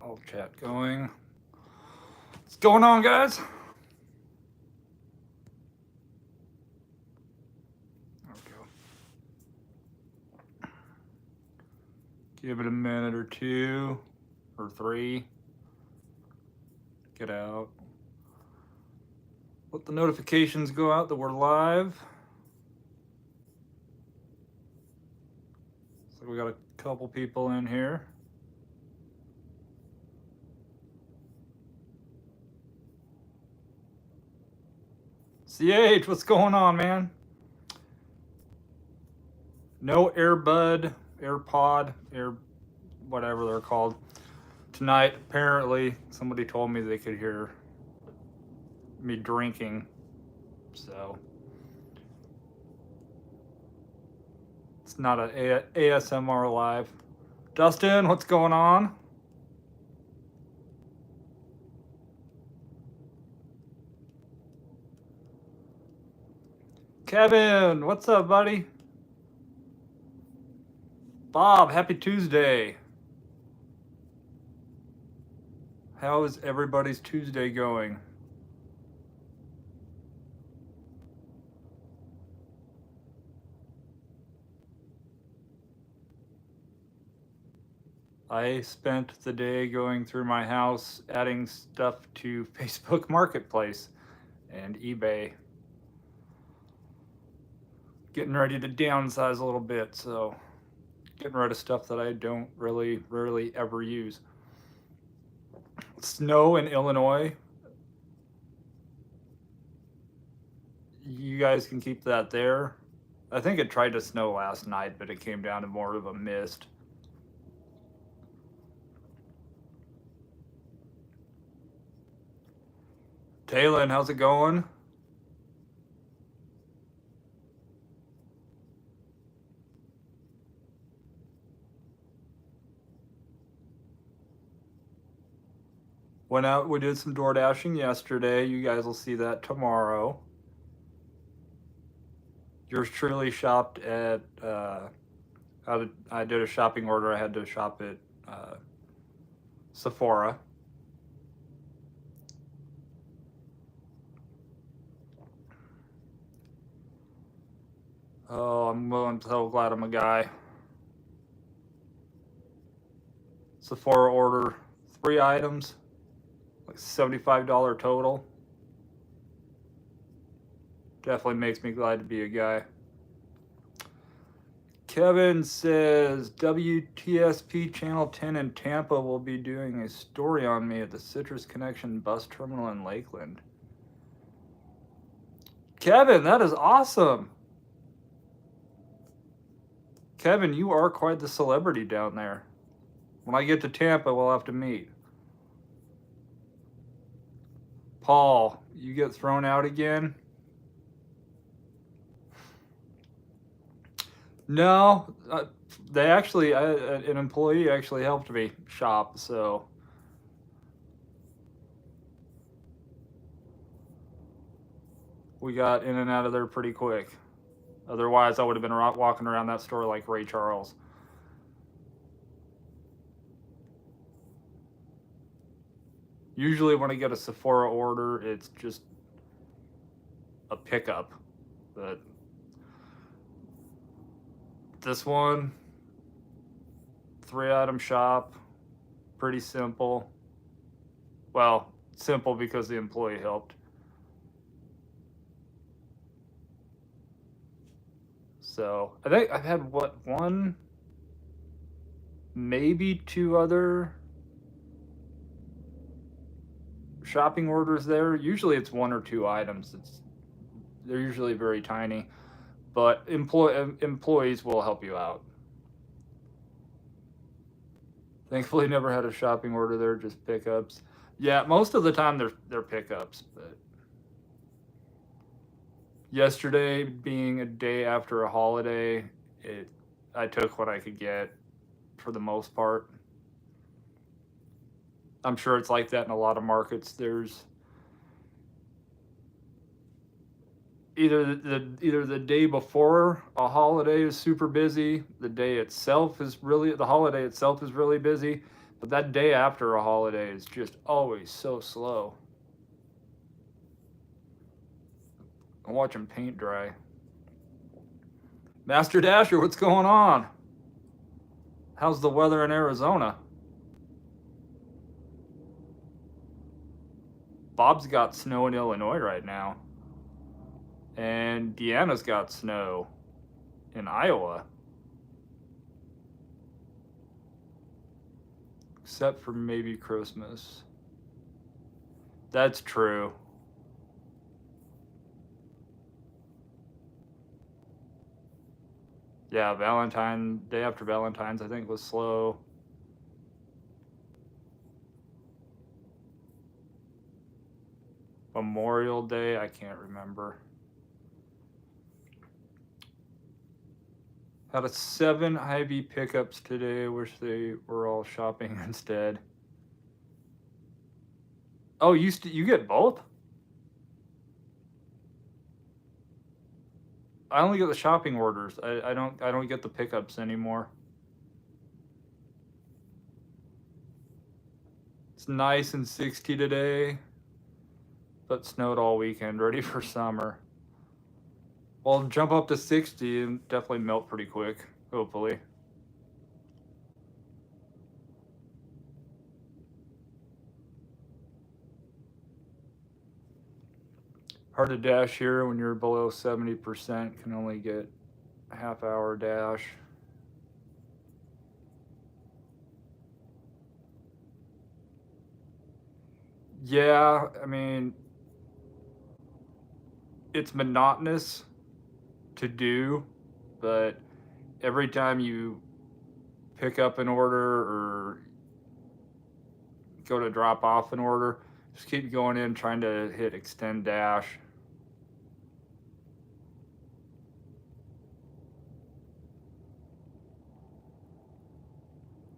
all chat going. What's going on, guys? There we go. Give it a minute or two or three. Get out. Let the notifications go out that we're live. So we got a couple people in here. CH, what's going on, man? No AirPod, Air, whatever they're called. Tonight, apparently, somebody told me they could hear me drinking, so it's not an ASMR live. Dustin, what's going on? Kevin, what's up, buddy? Bob, happy Tuesday. How is everybody's Tuesday going? I spent the day going through my house, adding stuff to Facebook Marketplace and eBay. Getting ready to downsize a little bit, so getting rid of stuff that I don't rarely ever use. Snow in Illinois. You guys can keep that there. I think it tried to snow last night, but it came down to more of a mist. Taylor, how's it going? Went out, we did some door dashing yesterday. You guys will see that tomorrow. Yours truly shopped at, I did a shopping order. I had to shop at Sephora. Oh, I'm so glad I'm a guy. Sephora order 3 items, like $75 total. Definitely makes me glad to be a guy. Kevin says WTSP Channel 10 in Tampa will be doing a story on me at the Citrus Connection bus terminal in Lakeland. Kevin, that is awesome. Kevin, you are quite the celebrity down there. When I get to Tampa, we'll have to meet. Paul, you get thrown out again? No, they actually, an employee actually helped me shop, so. We got in and out of there pretty quick. Otherwise, I would have been walking around that store like Ray Charles. Usually when I get a Sephora order, it's just a pickup. But this one, 3-item shop, pretty simple. Well, simple because the employee helped. So I think I've had one, maybe 2 other shopping orders there. Usually it's 1 or 2 items. They're usually very tiny, but employees will help you out. Thankfully, never had a shopping order there, just pickups. Yeah, most of the time they're pickups, but yesterday being a day after a holiday, I took what I could get for the most part. I'm sure it's like that in a lot of markets. There's either the day before a holiday is super busy, the holiday itself is really busy, But that day after a holiday is just always so slow. I'm watching paint dry. Master Dasher, what's going on? How's the weather in Arizona? Bob's got snow in Illinois right now. And Deanna's got snow in Iowa. Except for maybe Christmas. That's true. Yeah, day after Valentine's, I think, was slow. Memorial Day, I can't remember. Had a 7 Hy-Vee pickups today. Wish they were all shopping instead. Oh, you get both? I only get the shopping orders. I don't get the pickups anymore. It's nice and 60 today, but snowed all weekend. Ready for summer. Well, jump up to 60 and definitely melt pretty quick, hopefully. Hard to dash here when you're below 70%. Can only get a half-hour dash. Yeah, I mean, it's monotonous to do, but every time you pick up an order or go to drop off an order, just keep going in trying to hit extend dash.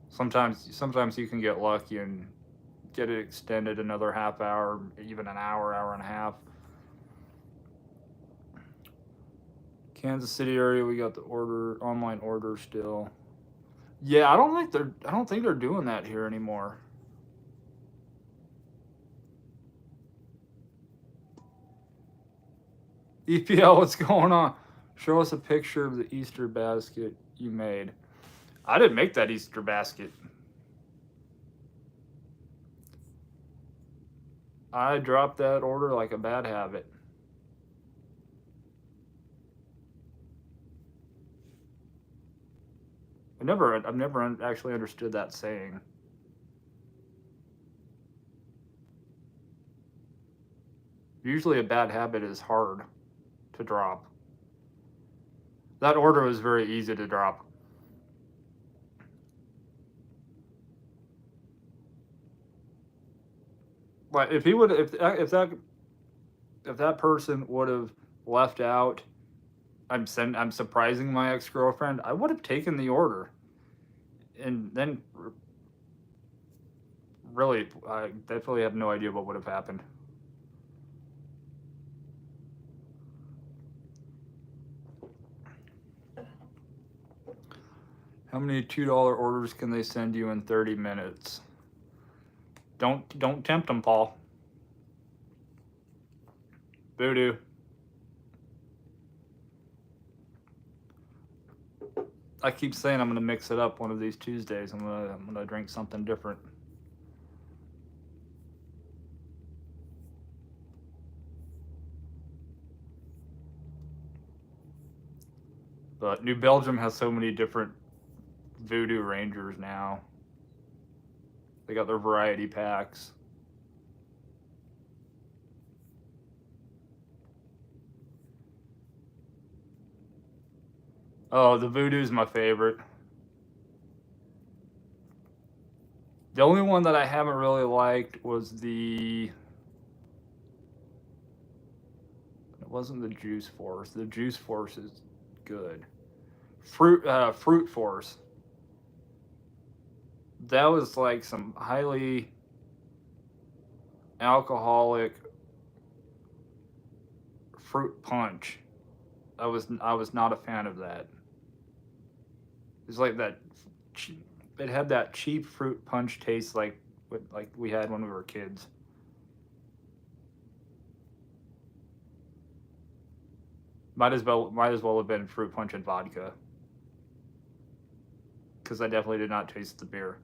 Sometimes you can get lucky and get it extended another half hour, even an hour, hour and a half. Kansas City area, we got the online order still. Yeah, I don't think they're doing that here anymore. EPL, what's going on? Show us a picture of the Easter basket you made. I didn't make that Easter basket. I dropped that order like a bad habit. I've never actually understood that saying. Usually a bad habit is hard to drop. That order was very easy to drop. But if that person would have left out, I'm surprising my ex-girlfriend, I would have taken the order. And then really, I definitely have no idea what would have happened. How many $2 orders can they send you in 30 minutes? Don't tempt them, Paul. Voodoo. I keep saying I'm gonna mix it up one of these Tuesdays. I'm gonna drink something different. But New Belgium has so many different Voodoo Rangers now. They got their variety packs. Oh, the Voodoo's my favorite. The only one that I haven't really liked was it wasn't the Juice Force. The Juice Force is good. Fruit Force. That was like some highly alcoholic fruit punch. I was not a fan of that. It's like that it had that cheap fruit punch taste like we had when we were kids. Might as well have been fruit punch and vodka, because I definitely did not taste the beer.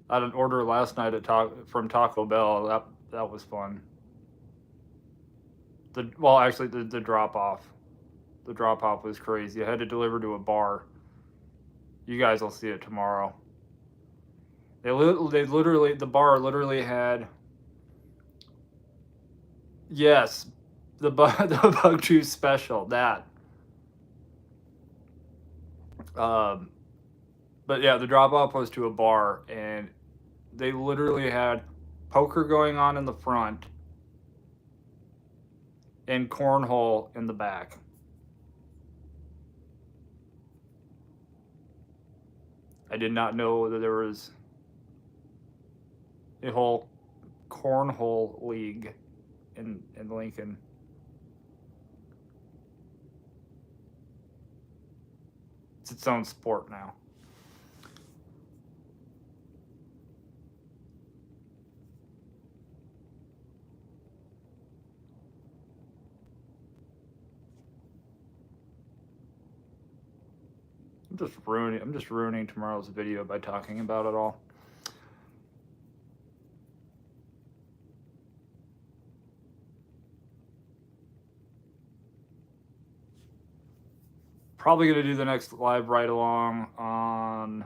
I had an order last night from Taco Bell. That was fun. Actually, the drop off. The drop off was crazy. I had to deliver to a bar. You guys will see it tomorrow. The bar literally had, yes, the bug juice special, that. But yeah, the drop off was to a bar, and they literally had poker going on in the front and cornhole in the back. I did not know that there was a whole cornhole league in Lincoln. It's its own sport now. I'm just ruining tomorrow's video by talking about it all. Probably going to do the next live ride along on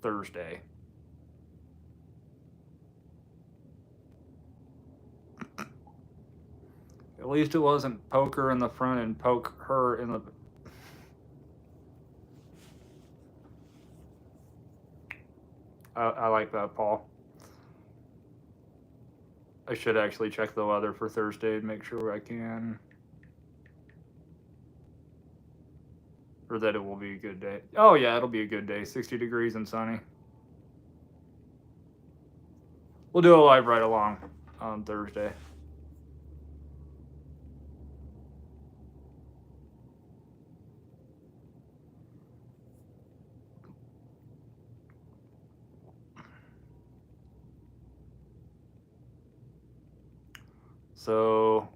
Thursday. At least it wasn't poker in the front and poke her in the... I like that, Paul. I should actually check the weather for Thursday and make sure I can. Or that it will be a good day. Oh yeah, it'll be a good day. 60 degrees and sunny. We'll do a live ride along on Thursday. So,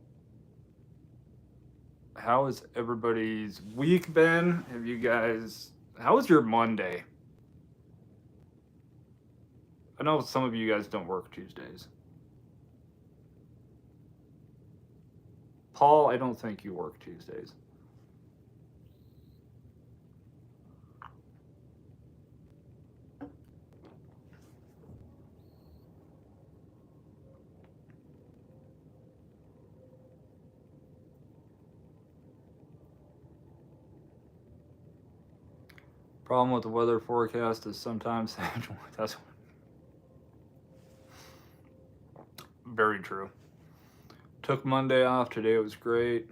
how has everybody's week been? How was your Monday? I know some of you guys don't work Tuesdays. Paul, I don't think you work Tuesdays. Problem with the weather forecast is sometimes that's very true. Took Monday off. Today it was great.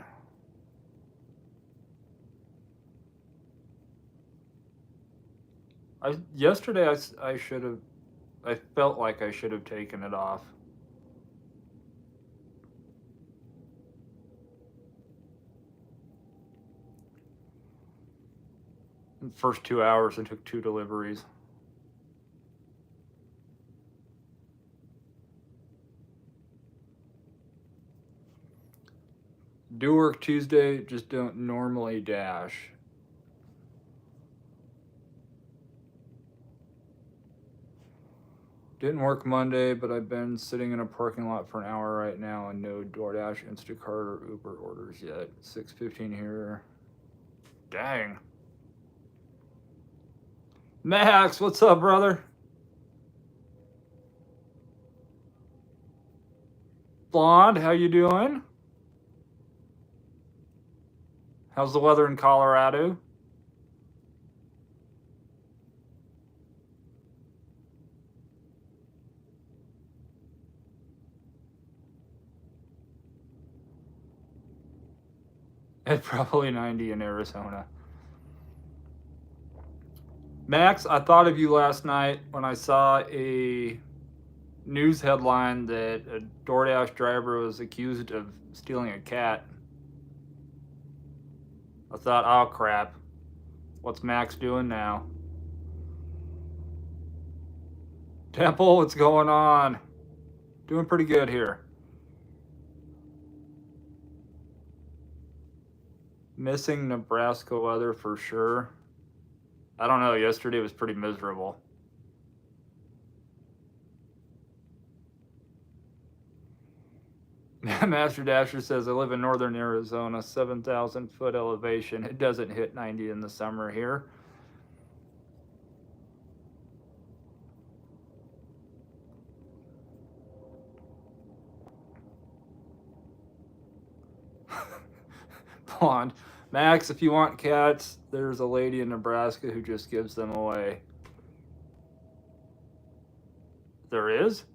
Yesterday I felt like I should have taken it off. In the first 2 hours I took 2 deliveries. Do work Tuesday, just don't normally dash. Didn't work Monday, but I've been sitting in a parking lot for an hour right now and no DoorDash, Instacart, or Uber orders yet. 6:15 here. Dang. Max, what's up, brother? Blonde, how you doing? How's the weather in Colorado? It's probably 90 in Arizona. Max, I thought of you last night when I saw a news headline that a DoorDash driver was accused of stealing a cat. I thought, oh crap, what's Max doing now? Temple, what's going on? Doing pretty good here. Missing Nebraska weather for sure. I don't know, yesterday was pretty miserable. Master Dasher says, I live in northern Arizona, 7,000 foot elevation. It doesn't hit 90 in the summer here. Blonde. Max, if you want cats, there's a lady in Nebraska who just gives them away. There is?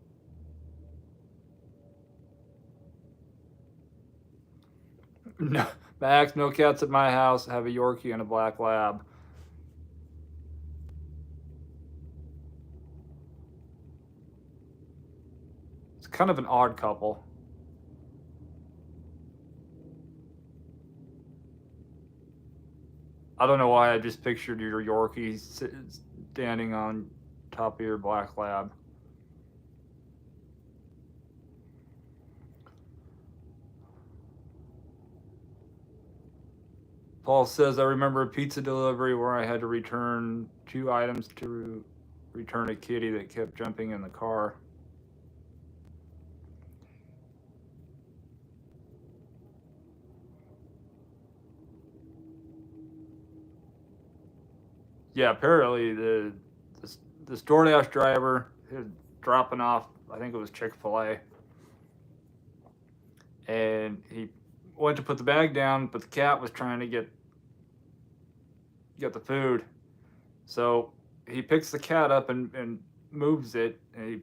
No, Max, no cats at my house. I have a Yorkie and a black lab. It's kind of an odd couple. I don't know why I just pictured your Yorkie standing on top of your black lab. Paul says, I remember a pizza delivery where I had to return 2 items to return a kitty that kept jumping in the car. Yeah, apparently this DoorDash driver was dropping off, I think it was Chick-fil-A, and he went to put the bag down, but the cat was trying to get the food. So he picks the cat up and moves it, and he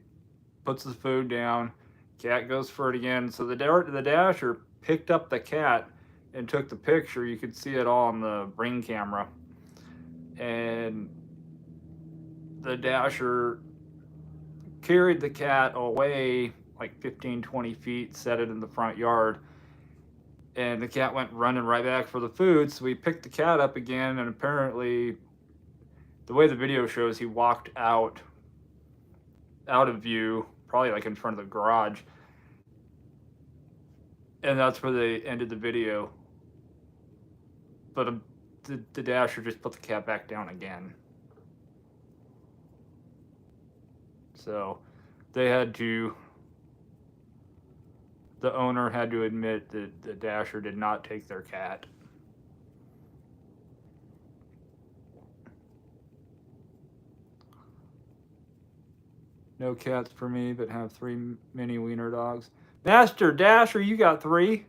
puts the food down. Cat goes for it again. So the Dasher picked up the cat and took the picture. You could see it all on the Ring camera. And the Dasher carried the cat away like 15, 20 feet, set it in the front yard. And the cat went running right back for the food. So we picked the cat up again, and apparently, the way the video shows, he walked out of view, probably like in front of the garage. And that's where they ended the video. But the Dasher just put the cat back down again. So the owner had to admit that the Dasher did not take their cat. No cats for me, but have 3 mini wiener dogs. Master Dasher, you got 3?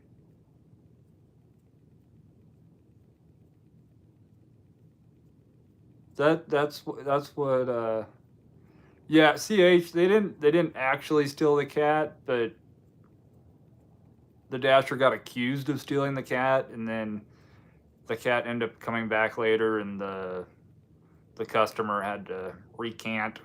That's what yeah, CH, they didn't actually steal the cat, but the Dasher got accused of stealing the cat, and then the cat ended up coming back later, and the customer had to recant.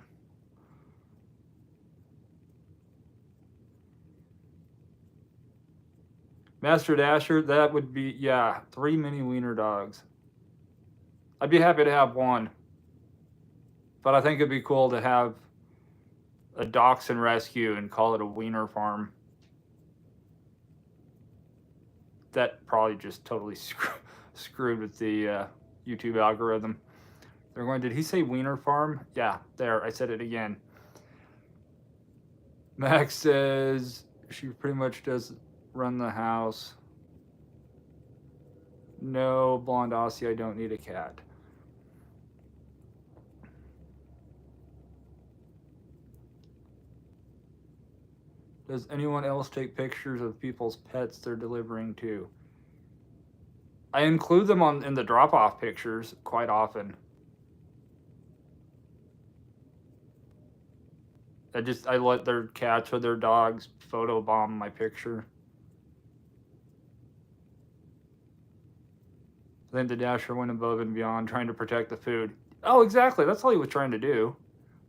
Master Dasher, that would be, yeah, 3 mini wiener dogs. I'd be happy to have one, but I think it'd be cool to have a dachshund rescue and call it a wiener farm. That probably just totally screwed with the YouTube algorithm. They're going, did he say wiener farm? Yeah, there, I said it again. Max says she pretty much does run the house. No, Blonde Aussie, I don't need a cat. Does anyone else take pictures of people's pets they're delivering to? I include them in the drop-off pictures quite often. I let their cats or their dogs photobomb my picture. I think the Dasher went above and beyond trying to protect the food. Oh, exactly. That's all he was trying to do.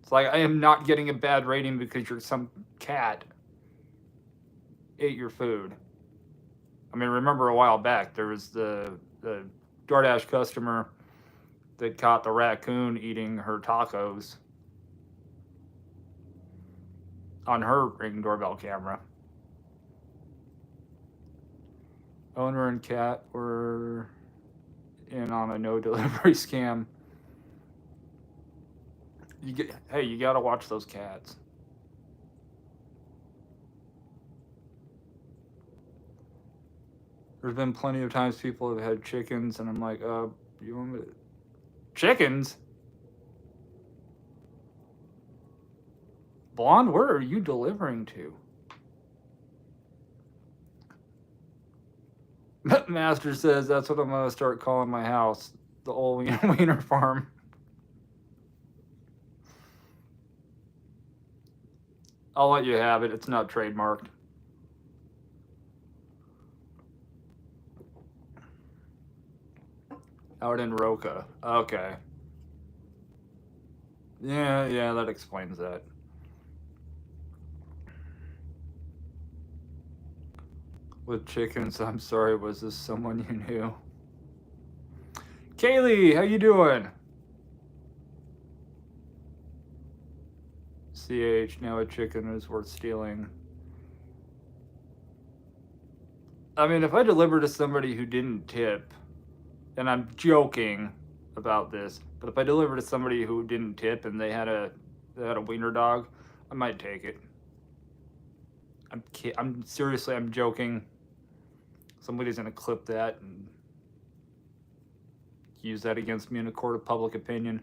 It's like, I am not getting a bad rating because you're some cat ate your food. I mean, remember a while back, there was the DoorDash customer that caught the raccoon eating her tacos on her Ring doorbell camera. Owner and cat were in on a no delivery scam. Hey, you gotta watch those cats. There's been plenty of times people have had chickens, and I'm like, you want me to... Chickens? Blonde, where are you delivering to? Master says that's what I'm gonna start calling my house, the old wiener farm. I'll let you have it. It's not trademarked. Out in Roca. Okay. Yeah, that explains that. With chickens, I'm sorry, was this someone you knew? Kaylee, how you doing? CH, now a chicken is worth stealing. I mean, if I deliver to somebody who didn't tip, and I'm joking about this, but if I deliver to somebody who didn't tip and they had a wiener dog, I might take it. I'm seriously, I'm joking. Somebody's gonna clip that and use that against me in a court of public opinion.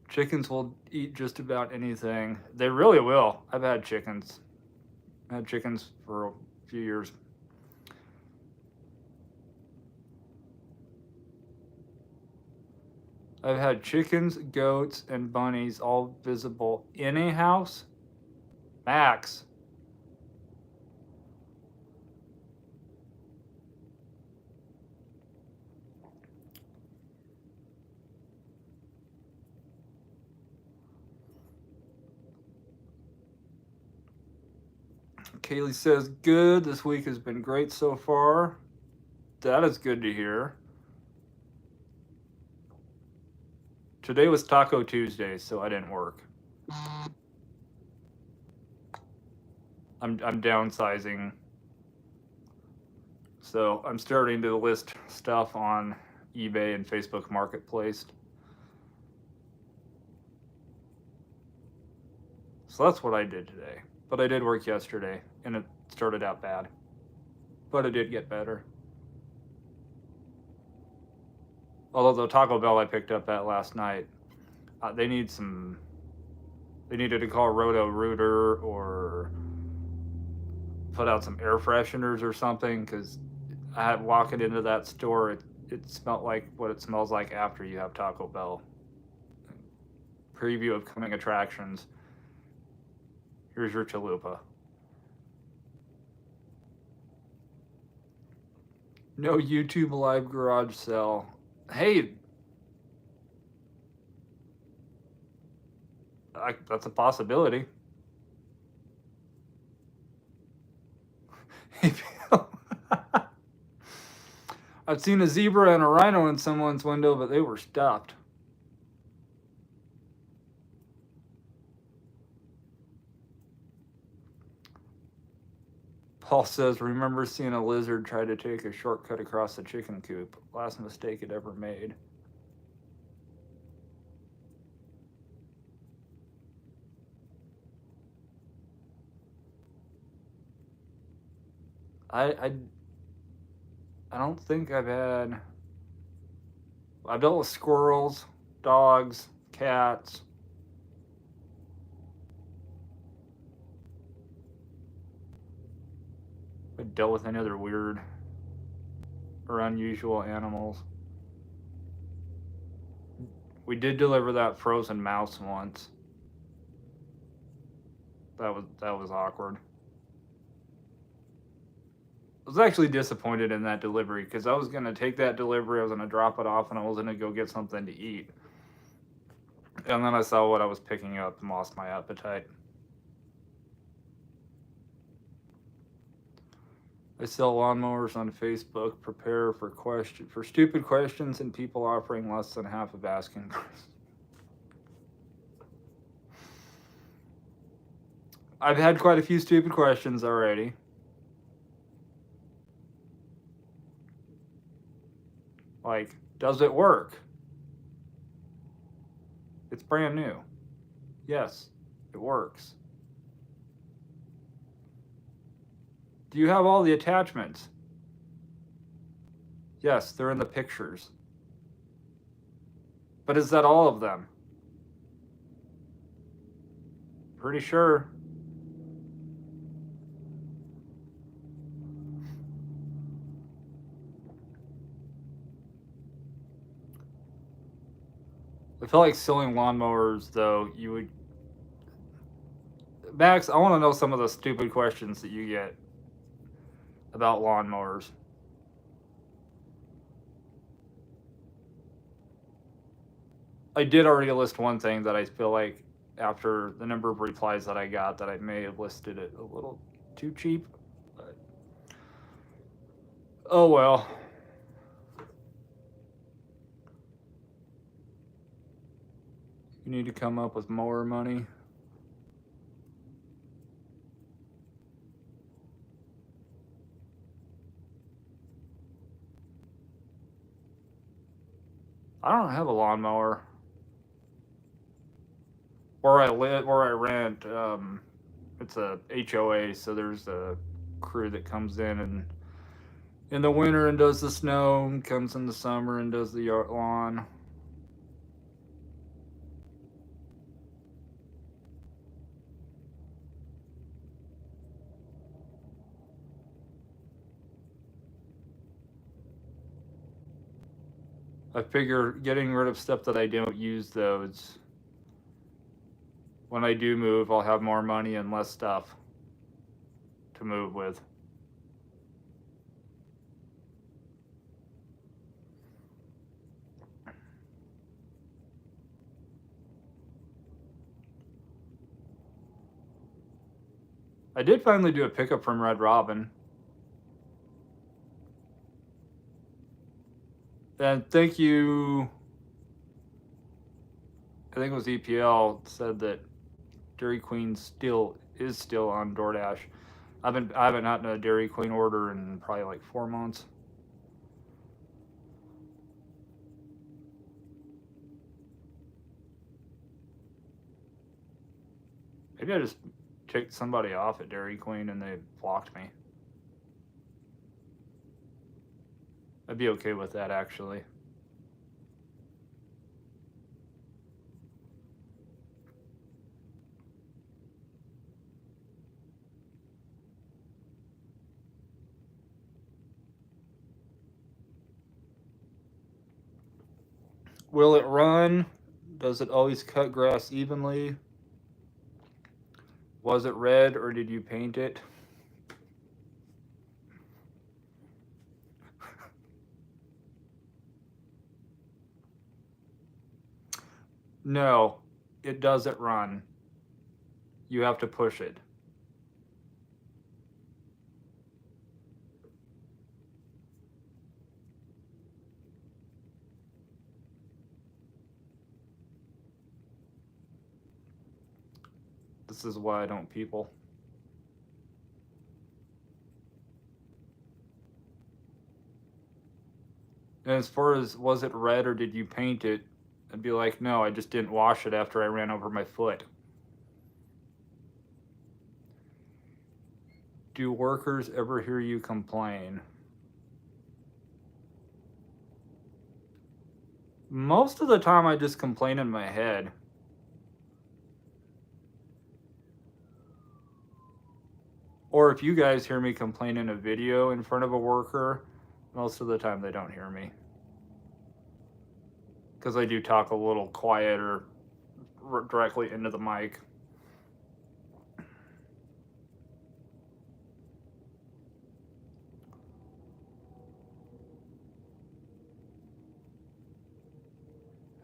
Chickens will eat just about anything. They really will. I've had chickens. I had chickens for a few years. I've had chickens, goats, and bunnies all visible in a house. Max. Kaylee says, good. This week has been great so far. That is good to hear. Today was Taco Tuesday, so I didn't work. I'm downsizing. So I'm starting to list stuff on eBay and Facebook Marketplace. So that's what I did today. But I did work yesterday, and it started out bad. But it did get better. Although the Taco Bell I picked up at last night, they needed to call Roto-Rooter or put out some air fresheners or something, because I had walking into that store, it smelled like what it smells like after you have Taco Bell. Preview of coming attractions. Here's your chalupa. No YouTube live garage sale. Hey, that's a possibility. I've seen a zebra and a rhino in someone's window, but they were stuffed. Paul says, remember seeing a lizard try to take a shortcut across the chicken coop. Last mistake it ever made. I don't think I've dealt with squirrels, dogs, cats. I dealt with any other weird or unusual animals. We did deliver that frozen mouse once. That was awkward. I was actually disappointed in that delivery because I was going to take that delivery, I was going to drop it off, and I was going to go get something to eat. And then I saw what I was picking up and lost my appetite. I sell lawnmowers on Facebook. Prepare for stupid questions and people offering less than half of asking price. I've had quite a few stupid questions already. Like, does it work? It's brand new. Yes, it works. Do you have all the attachments? Yes, they're in the pictures. But is that all of them? Pretty sure. I feel like selling lawnmowers, though, you would. Max, I want to know some of the stupid questions that you get about lawnmowers. I did already list one thing that I feel like after the number of replies that I got that I may have listed it a little too cheap. But oh well. You need to come up with more money. I don't have a lawnmower. Where I live, where I rent, it's a HOA, so there's a crew that comes in the winter and does the snow, and comes in the summer and does the lawn. I figure getting rid of stuff that I don't use, though, is when I do move, I'll have more money and less stuff to move with. I did finally do a pickup from Red Robin. And thank you. I think it was EPL said that Dairy Queen is still on DoorDash. I haven't gotten a Dairy Queen order in probably like 4 months. Maybe I just ticked somebody off at Dairy Queen and they blocked me. I'd be okay with that, actually. Will it run? Does it always cut grass evenly? Was it red or did you paint it? No, it doesn't run. You have to push it. This is why I don't people. And as far as was it red or did you paint it, I'd be like, no, I just didn't wash it after I ran over my foot. Do workers ever hear you complain? Most of the time I just complain in my head. Or if you guys hear me complain in a video in front of a worker, most of the time they don't hear me. Because I do talk a little quieter directly into the mic.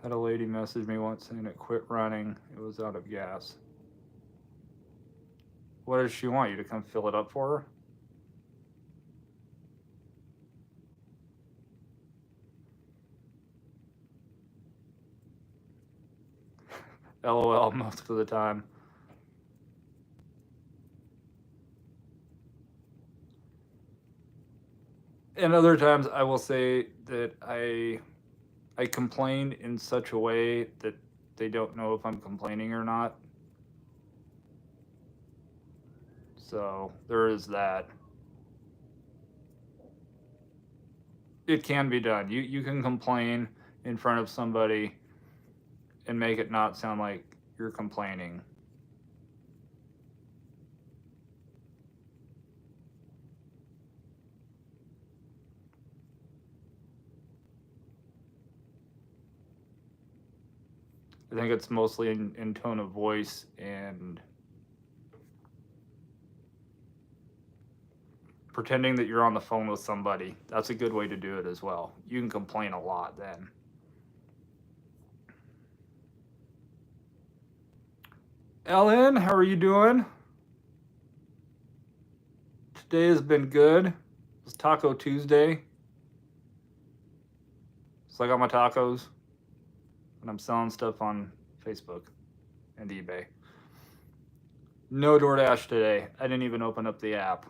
Had a lady message me once saying it quit running. It was out of gas. What does she want? You to come fill it up for her? LOL most of the time. And other times I will say that I complain in such a way that they don't know if I'm complaining or not. So there is that. It can be done. You can complain in front of somebody and make it not sound like you're complaining. I think it's mostly in tone of voice and pretending that you're on the phone with somebody. That's a good way to do it as well. You can complain a lot then. Ellen, how are you doing? Today has been good. It's Taco Tuesday. So I got my tacos and I'm selling stuff on Facebook and eBay. No DoorDash today. I didn't even open up the app.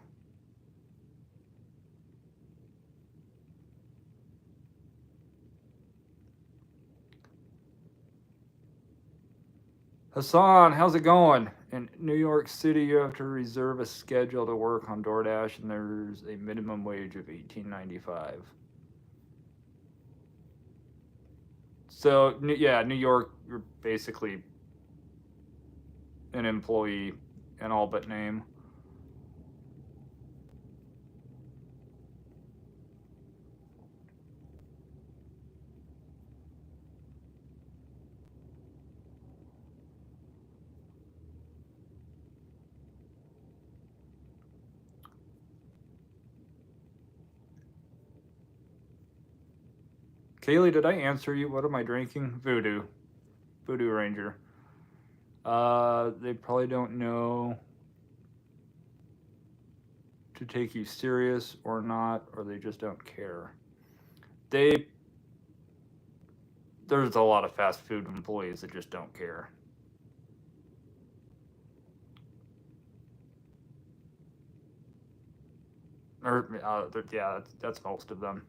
Hassan, how's it going? In New York City, you have to reserve a schedule to work on DoorDash, and there's a minimum wage of $18.95. So, yeah, New York, you're basically an employee in all but name. Kaylee, did I answer you? What am I drinking? Voodoo Ranger. They probably don't know to take you serious or not, or they just don't care. There's a lot of fast food employees that just don't care. Or yeah, that's most of them.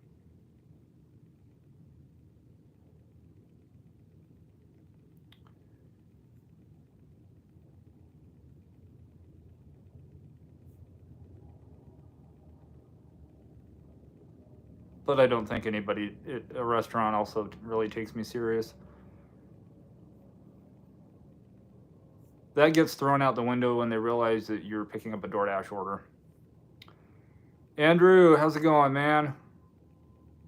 But I don't think anybody at a restaurant also really takes me serious. That gets thrown out the window when they realize that you're picking up a DoorDash order. Andrew, how's it going, man?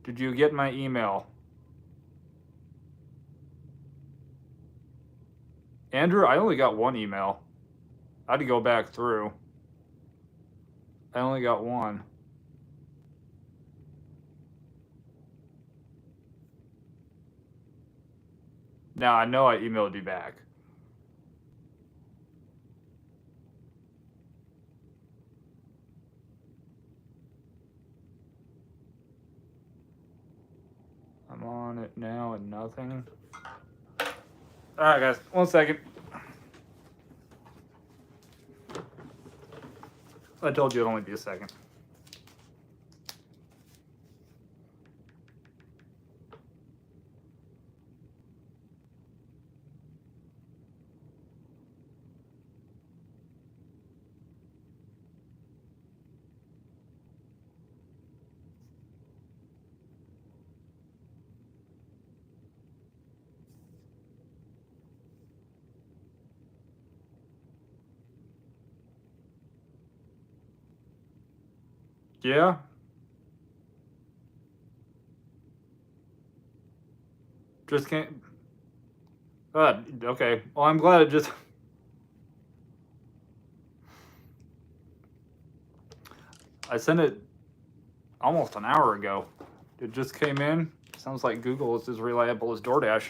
Did you get my email? Andrew, I only got one email. I had to go back through. I only got one. Now, I know I emailed you back. I'm on it now and nothing. Alright, guys, 1 second. I told you it'd only be a second. Yeah? Just can't. Okay. Well, I'm glad it just. I sent it almost an hour ago. It just came in. Sounds like Google is as reliable as DoorDash.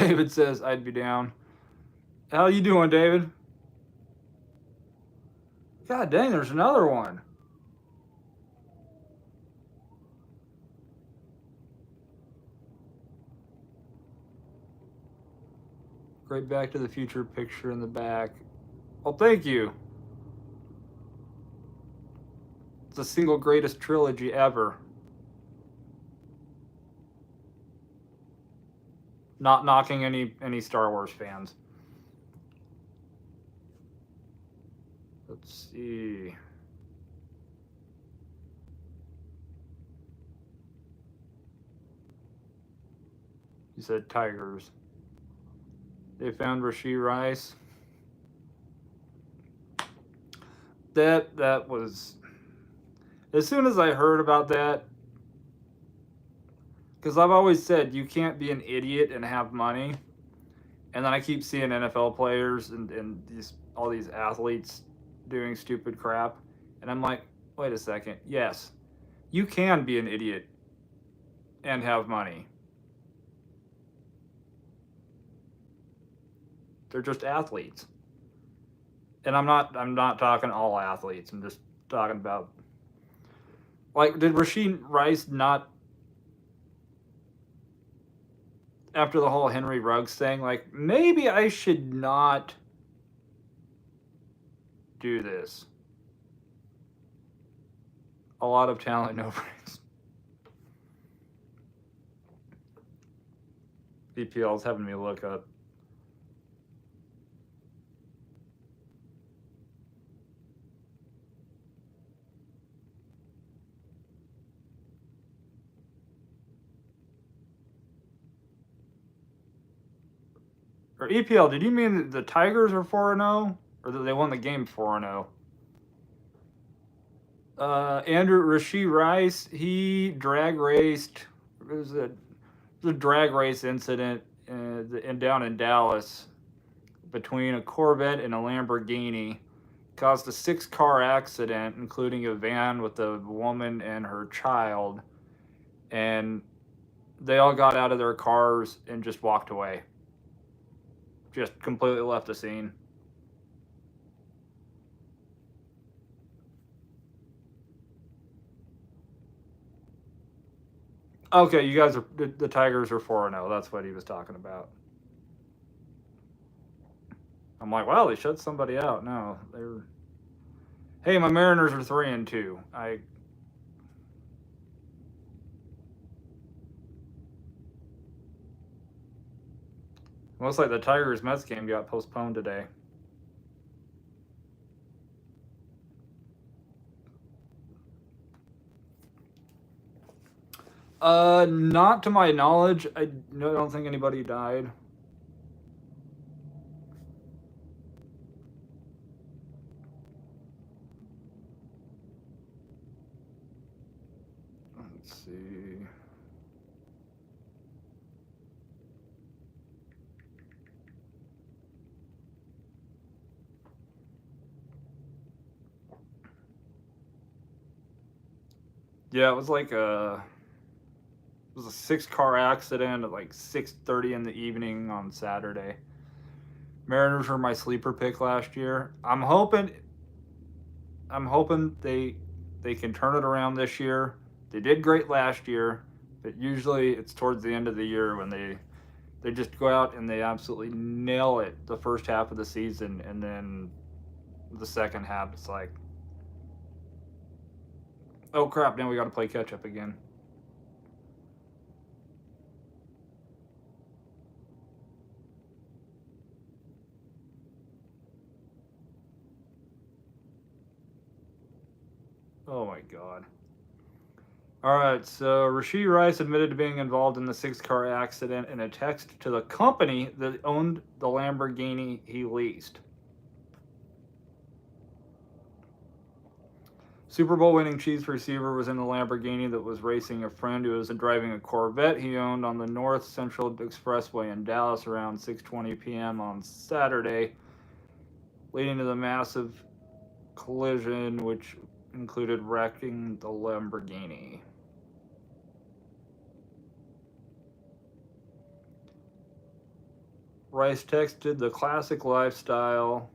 David says, I'd be down. How you doing, David? God dang, there's another one. Great Back to the Future picture in the back. Well, thank you. It's the single greatest trilogy ever. Not knocking any Star Wars fans. Let's see. You said Tigers. They found Rashee Rice. That was, as soon as I heard about that, because I've always said you can't be an idiot and have money, and then I keep seeing NFL players and all these athletes doing stupid crap, and I'm like, wait a second, yes, you can be an idiot and have money. They're just athletes. And I'm not talking all athletes. I'm just talking about, like, did Rashee Rice not, after the whole Henry Ruggs thing, like, maybe I should not do this? A lot of talent, no brains. BPL's having me look up. Or EPL, did you mean that the Tigers are 4-0? Or that they won the game 4-0? Andrew Rashee Rice, he drag raced. It was a drag race incident down in Dallas between a Corvette and a Lamborghini. Caused a 6-car accident, including a van with a woman and her child. And they all got out of their cars and just walked away. Just completely left the scene. Okay, you guys are, the Tigers are 4-0. That's what he was talking about. I'm like, wow, they shut somebody out. No, they're. Hey, my Mariners are 3-2. Looks like the Tigers Mets game got postponed today. Not to my knowledge. I don't think anybody died. Let's see. Yeah, it was like a 6-car accident at like 6:30 in the evening on Saturday. Mariners were my sleeper pick last year. I'm hoping they can turn it around this year. They did great last year, but usually it's towards the end of the year when they just go out and they absolutely nail it the first half of the season, and then the second half it's like, oh crap, now we got to play catch up again. Oh my god. All right, so Rashee Rice admitted to being involved in the 6-car accident in a text to the company that owned the Lamborghini he leased. Super Bowl winning Chiefs receiver was in the Lamborghini that was racing a friend who was driving a Corvette he owned on the North Central Expressway in Dallas around 6:20 p.m. on Saturday, leading to the massive collision, which included wrecking the Lamborghini. Rice texted the Classic Lifestyle,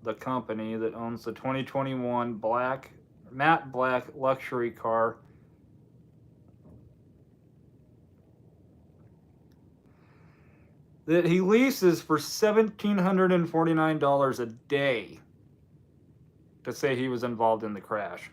the company that owns the 2021 matte black luxury car, that he leases for $1,749 a day, to say he was involved in the crash.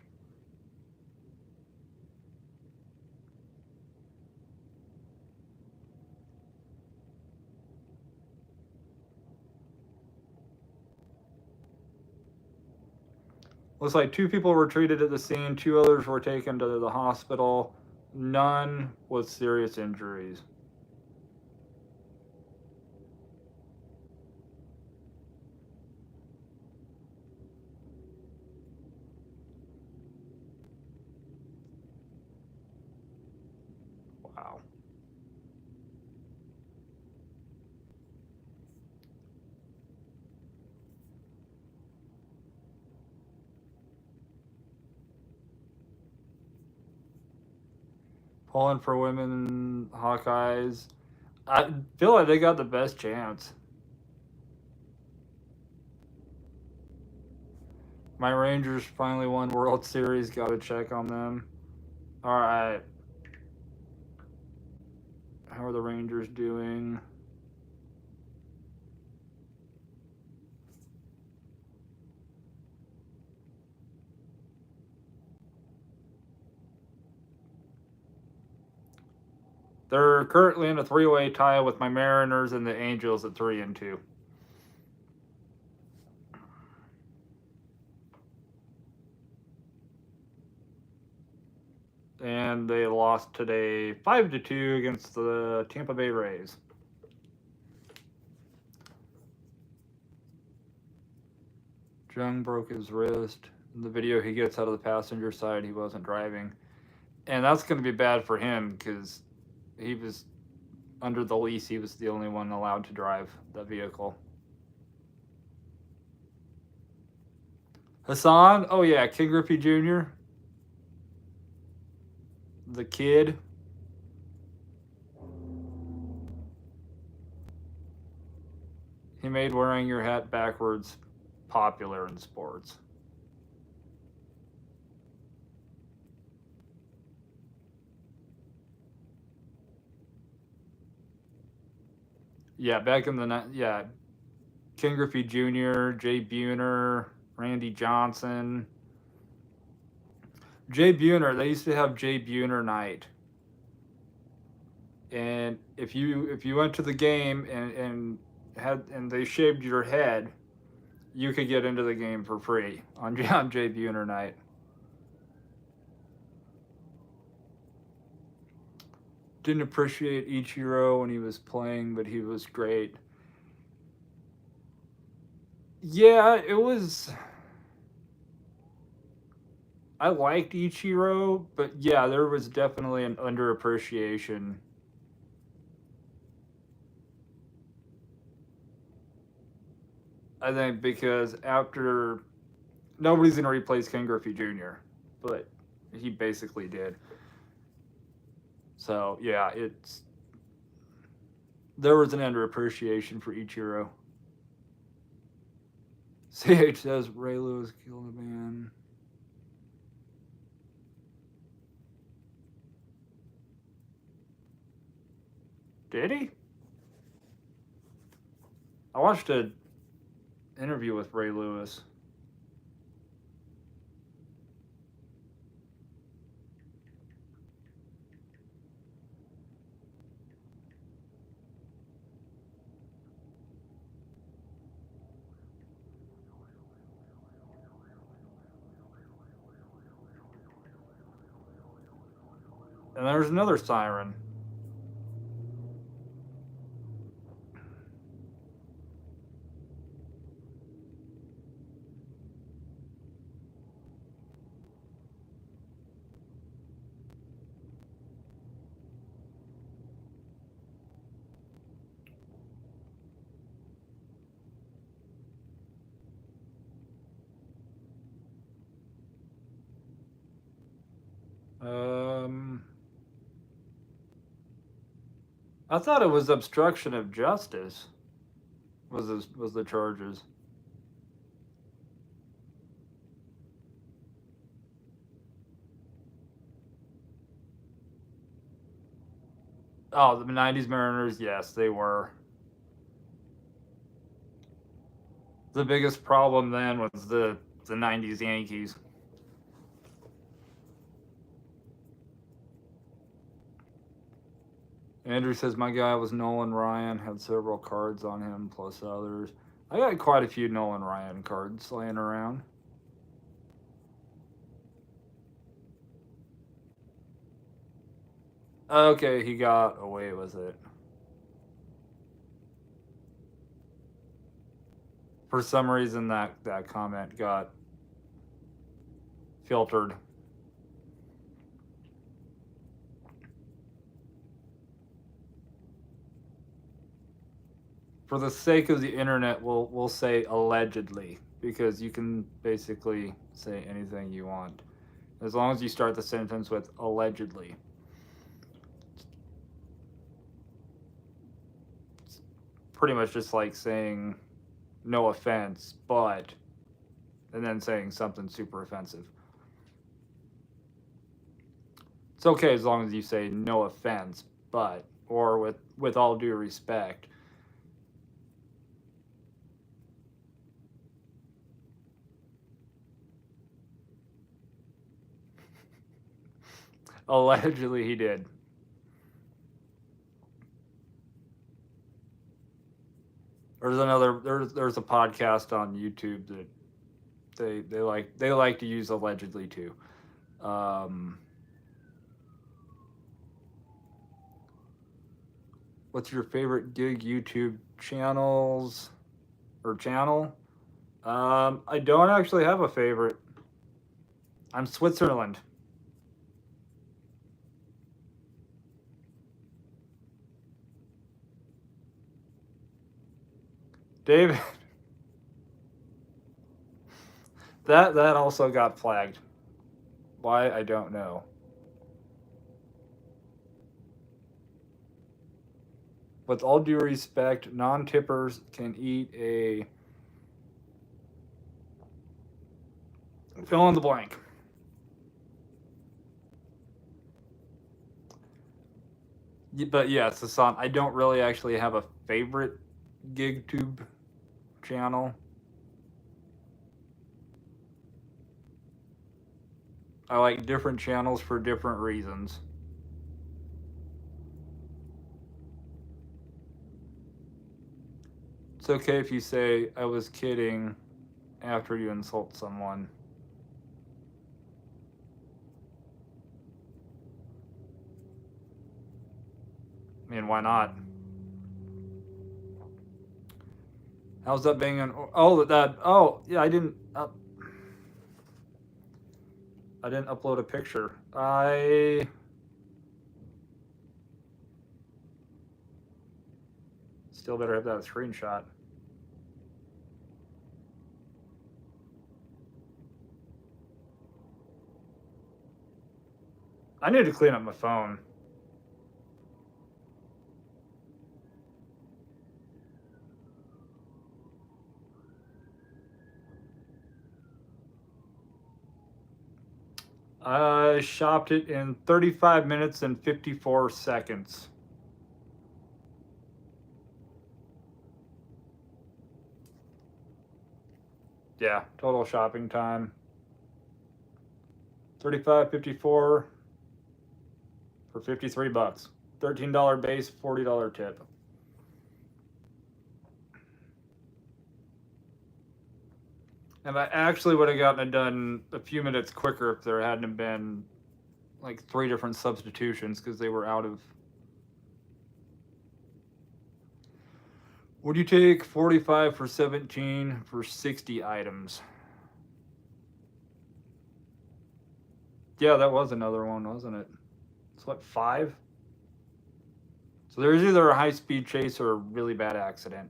Looks like 2 people were treated at the scene, 2 others were taken to the hospital, none with serious injuries. Wow. Pulling for women, Hawkeyes. I feel like they got the best chance. My Rangers finally won World Series. Got to check on them. All right. How are the Rangers doing? They're currently in a 3-way tie with my Mariners and the Angels at 3-2. And they lost today 5-2 against the Tampa Bay Rays. Jung broke his wrist. In the video, he gets out of the passenger side. He wasn't driving. And that's going to be bad for him because he was under the lease. He was the only one allowed to drive the vehicle. Hassan? Oh, yeah. King Griffey Jr. The kid. He made wearing your hat backwards popular in sports. Yeah, back in the King Griffey Jr., Jay Buhner, Randy Johnson. Jay Buhner, they used to have Jay Buhner night. And if you went to the game and they shaved your head, you could get into the game for free on Jay Buhner night. Didn't appreciate Ichiro when he was playing, but he was great. Yeah, it was. I liked Ichiro, but yeah, there was definitely an underappreciation. I think because after nobody's going to replace Ken Griffey Jr., but he basically did. So yeah, there was an underappreciation for Ichiro. CH says Ray Lewis killed a man. Did he? I watched an interview with Ray Lewis. And there's another siren. I thought it was obstruction of justice. was the charges. Oh, the 90s Mariners, yes, they were. The biggest problem then was the 90s Yankees. Andrew says, my guy was Nolan Ryan, had several cards on him, plus others. I got quite a few Nolan Ryan cards laying around. Okay, he got away with it. For some reason, that comment got filtered. For the sake of the internet, we'll say allegedly, because you can basically say anything you want as long as you start the sentence with allegedly. It's pretty much just like saying no offense, but, and then saying something super offensive. It's okay as long as you say no offense, but, or with all due respect. Allegedly, he did. There's a podcast on YouTube that they like to use allegedly too. What's your favorite gig YouTube channels or channel? I don't actually have a favorite. I'm Switzerland. David, that also got flagged. Why, I don't know. With all due respect, non-tippers can eat a fill in the blank. But yes, Hassan, I don't really actually have a favorite GigTube channel. I like different channels for different reasons. It's okay if you say, I was kidding after you insult someone. I mean, why not? How's that being an... Oh, yeah, I didn't upload a picture. I still better have that screenshot. I need to clean up my phone. I shopped it in 35 minutes and 54 seconds. Yeah, total shopping time. 35.54 for $53. $13 base, $40 tip. And I actually would have gotten it done a few minutes quicker if there hadn't been like 3 different substitutions because they were out of. Would you take 45 for 17 for 60 items? Yeah, that was another one, wasn't it? It's what, 5? So there's either a high-speed chase or a really bad accident.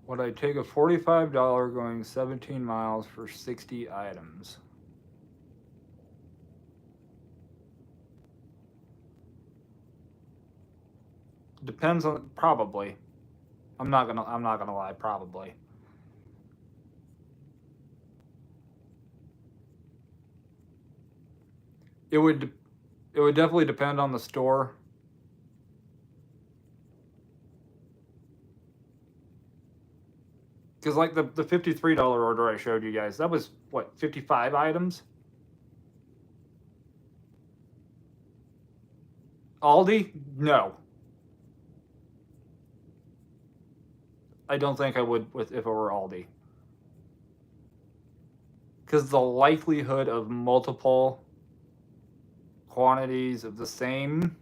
Would I take a $45 going 17 miles for 60 items? Depends on, probably. I'm not gonna lie, probably. It would definitely depend on the store. Because like the $53 order I showed you guys, that was what, 55 items? Aldi? No. I don't think I would with if it were Aldi. Because the likelihood of multiple quantities of the same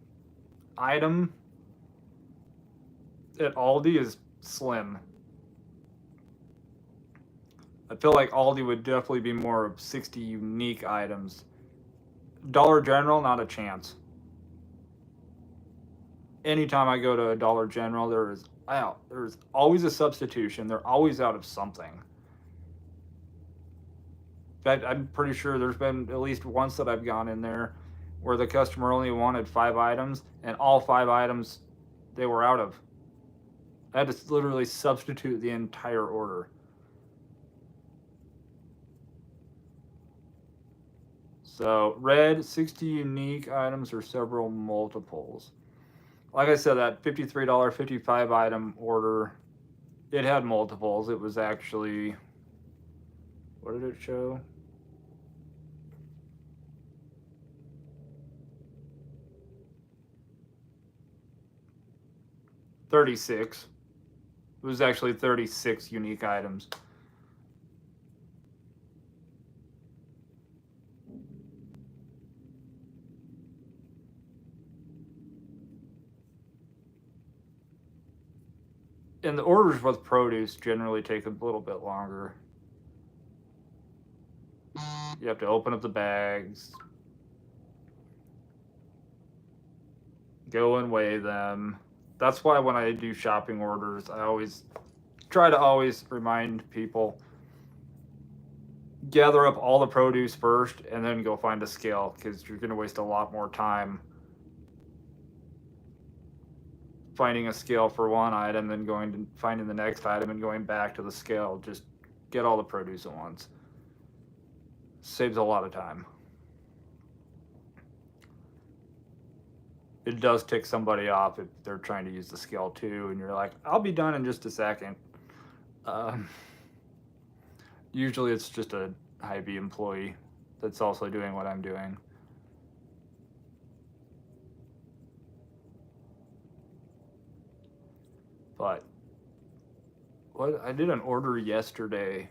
item at Aldi is slim. I feel like Aldi would definitely be more of 60 unique items. Dollar General, not a chance. Anytime I go to a Dollar General, there's always a substitution. They're always out of something. In fact, I'm pretty sure there's been at least once that I've gone in there where the customer only wanted 5 items, and all 5 items they were out of. I had to literally substitute the entire order. So red, 60 unique items or several multiples. Like I said, that $53, 55 item order, it had multiples. It was actually, what did it show? $36. It was actually 36 unique items. And the orders with produce generally take a little bit longer. You have to open up the bags, go and weigh them. That's why when I do shopping orders, I always try to remind people, gather up all the produce first and then go find a scale, because you're going to waste a lot more time finding a scale for one item than going to finding the next item and going back to the scale. Just get all the produce at once. Saves a lot of time. It does tick somebody off if they're trying to use the scale too, and you're like, I'll be done in just a second. Usually it's just a Hy-Vee employee that's also doing what I'm doing. But what I did an order yesterday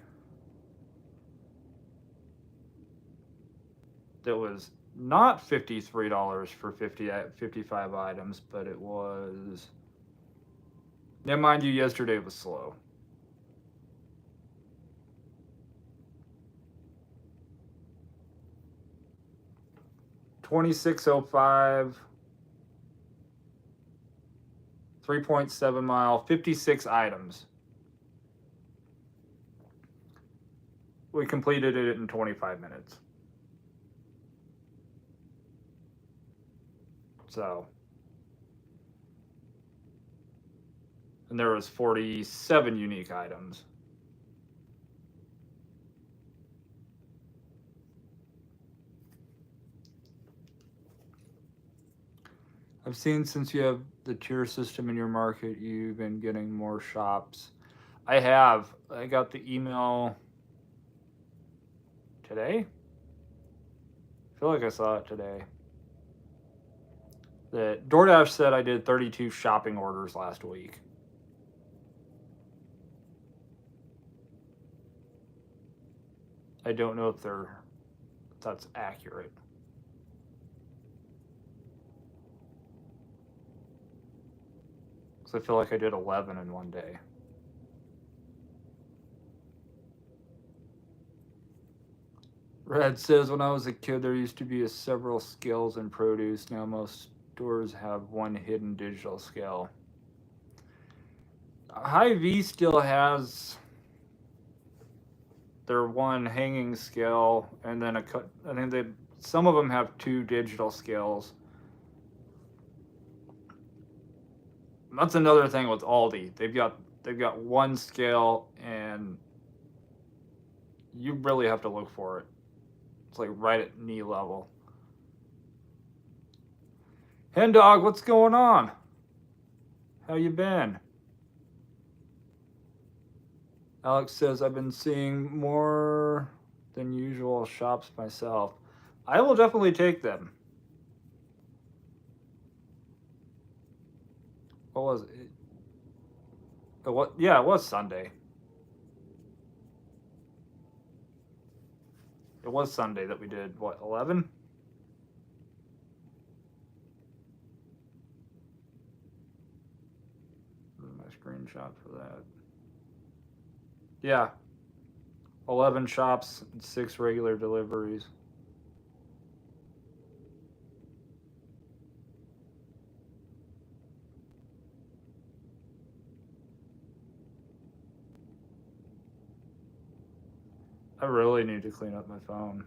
that was not $53 for 55 items, but it was, now mind you, yesterday was slow. $26.05, 3.7 mile, 56 items. We completed it in 25 minutes. So, and there was 47 unique items. I've seen since you have the tier system in your market, you've been getting more shops. I have. I got the email today. I feel like I saw it today. That DoorDash said I did 32 shopping orders last week. I don't know if that's accurate. Because I feel like I did 11 in one day. Red says, when I was a kid, there used to be several scales in produce. Now most stores have one hidden digital scale. Hy-Vee still has their one hanging scale, and then I think some of them have 2 digital scales. That's another thing with Aldi. They've got one scale, and you really have to look for it. It's like right at knee level. Hen dog, what's going on? How you been? Alex says I've been seeing more than usual shops myself. I will definitely take them. What was it? What? Yeah, it was Sunday. It was Sunday that we did what, 11? My screenshot for that. Yeah, 11 shops, 6 regular deliveries. I really need to clean up my phone.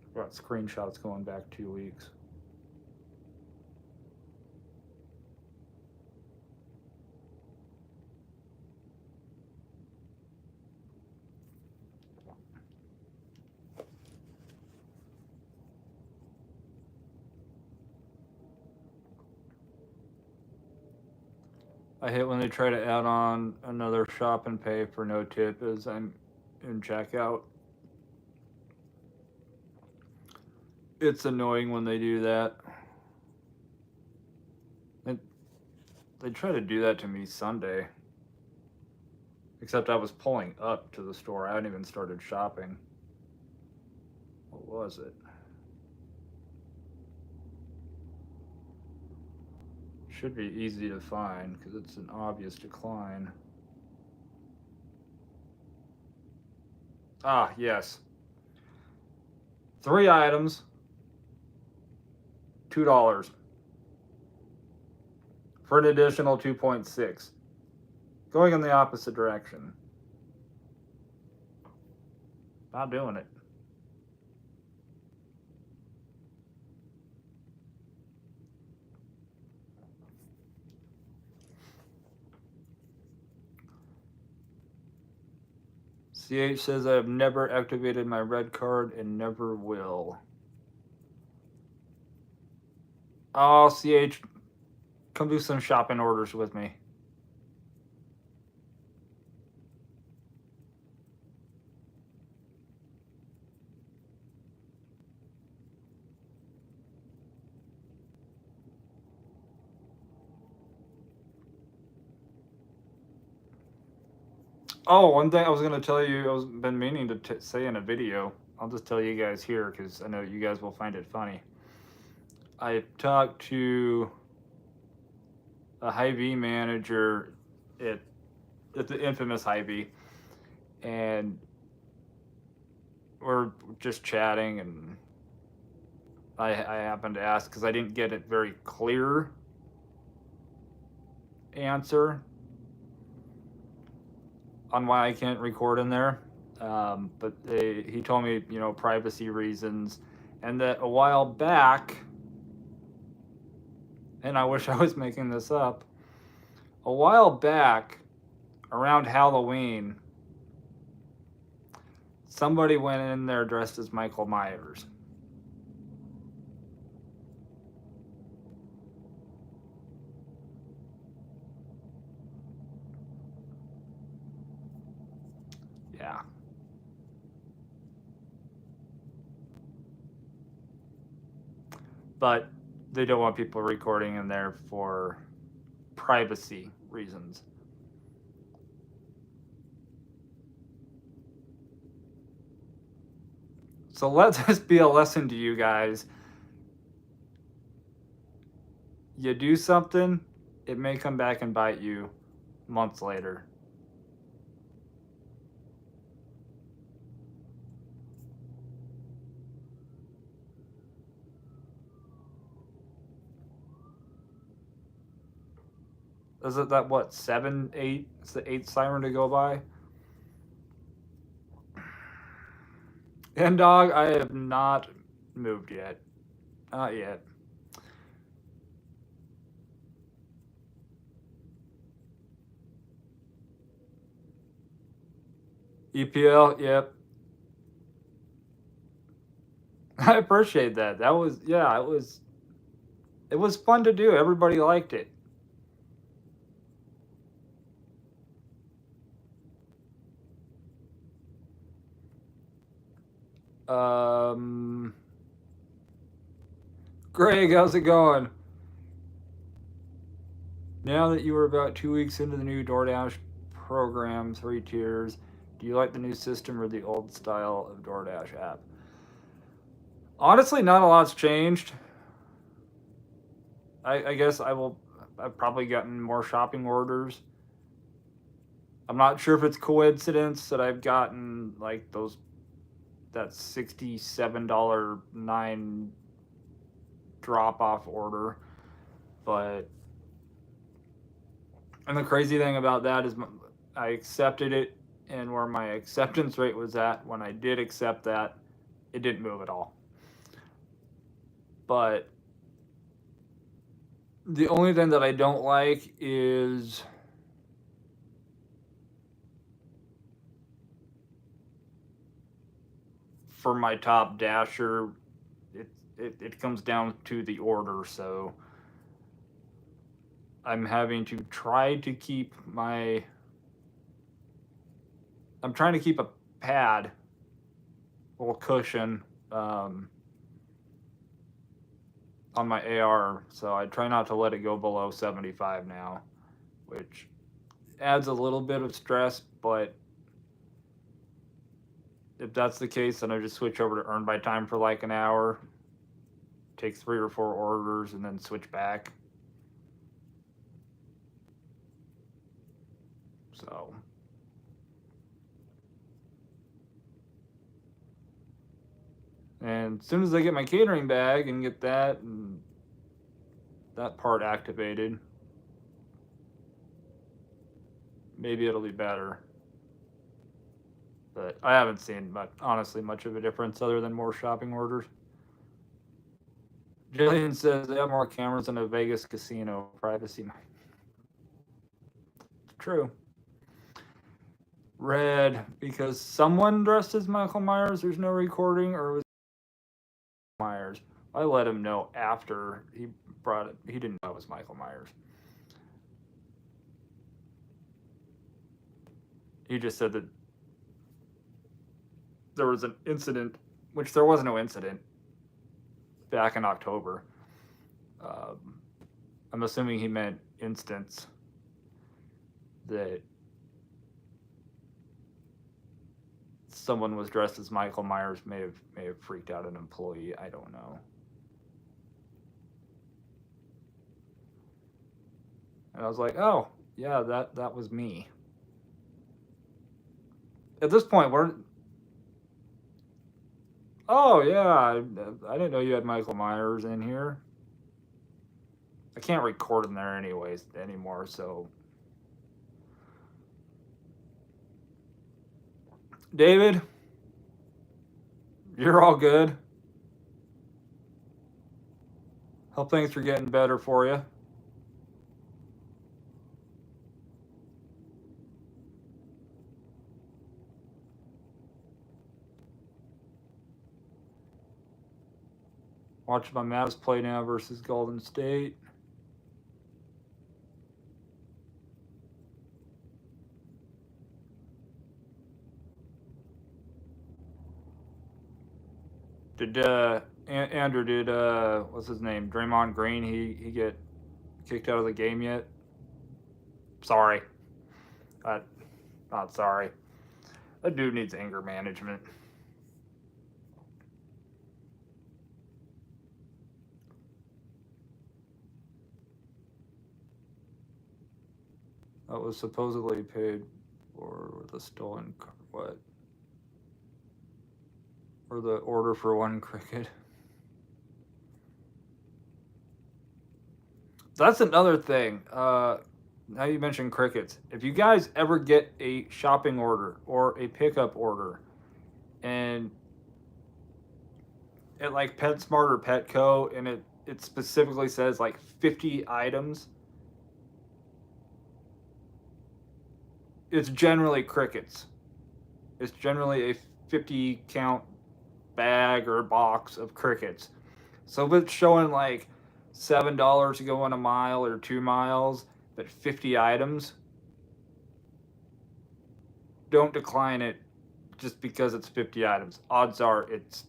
I've got screenshots going back 2 weeks. I hate when they try to add on another shop and pay for no tip as I'm in checkout. It's annoying when they do that. They tried to do that to me Sunday. Except I was pulling up to the store. I hadn't even started shopping. What was it? Should be easy to find because it's an obvious decline. Ah, yes. 3 items, $2 for an additional 2.6. Going in the opposite direction. Not doing it. CH says I have never activated my red card and never will. Oh, CH, come do some shopping orders with me. Oh, one thing I was going to tell you, I was been meaning to say in a video. I'll just tell you guys here because I know you guys will find it funny. I talked to a Hy-Vee manager at the infamous Hy-Vee, and we're just chatting, and I happened to ask because I didn't get a very clear answer on why I can't record in there. But he told me, privacy reasons, and that a while back, and I wish I was making this up, a while back, around Halloween, somebody went in there dressed as Michael Myers. Yeah. But they don't want people recording in there for privacy reasons. So let this be a lesson to you guys. You do something, it may come back and bite you months later. Is it that, what, 7, 8? It's the 8th siren to go by? And dog, I have not moved yet. Not yet. EPL, yep. I appreciate that. That was, yeah, it was fun to do. Everybody liked it. Um, Greg, how's it going? Now that you are about 2 weeks into the new DoorDash program, 3 tiers, do you like the new system or the old style of DoorDash app? Honestly, not a lot's changed. I guess I've probably gotten more shopping orders. I'm not sure if it's coincidence that I've gotten like that $67 9 drop off order, but and the crazy thing about that is I accepted it, and where my acceptance rate was at when I did accept that, it didn't move at all. But the only thing that I don't like is for my top dasher, it comes down to the order, so I'm having to try to keep my. I'm trying to keep a pad, a little cushion, on my AR, so I try not to let it go below 75 now, which adds a little bit of stress, but if that's the case, then I just switch over to earn by time for like an hour, take 3 or 4 orders, and then switch back. So, and as soon as I get my catering bag and get that and that part activated, maybe it'll be better. But I haven't seen honestly much of a difference other than more shopping orders. Jillian says they have more cameras than a Vegas casino. Privacy. It's true. Red, because someone dressed as Michael Myers, there's no recording, or was Myers? I let him know after he brought it. He didn't know it was Michael Myers. He just said that there was an incident, which there was no incident, back in October. I'm assuming he meant instance that someone was dressed as Michael Myers may have freaked out an employee. I don't know. And I was like, oh yeah, that was me. At this point, we're. Oh yeah, I didn't know you had Michael Myers in here. I can't record in there anyways anymore, so. David, you're all good. Hope things are getting better for you. Watching my Mavs play now versus Golden State. Did Andrew did what's his name? Draymond Green, he get kicked out of the game yet? Sorry. Not sorry. That dude needs anger management. That was supposedly paid for the stolen what? Or the order for one cricket. That's another thing. Now you mentioned crickets. If you guys ever get a shopping order or a pickup order, and at like PetSmart or Petco, and it specifically says like 50 items, it's generally crickets. It's generally a 50 count bag or box of crickets. So if it's showing like $7 to go on a mile or 2 miles, but 50 items, don't decline it just because it's 50 items. Odds are it's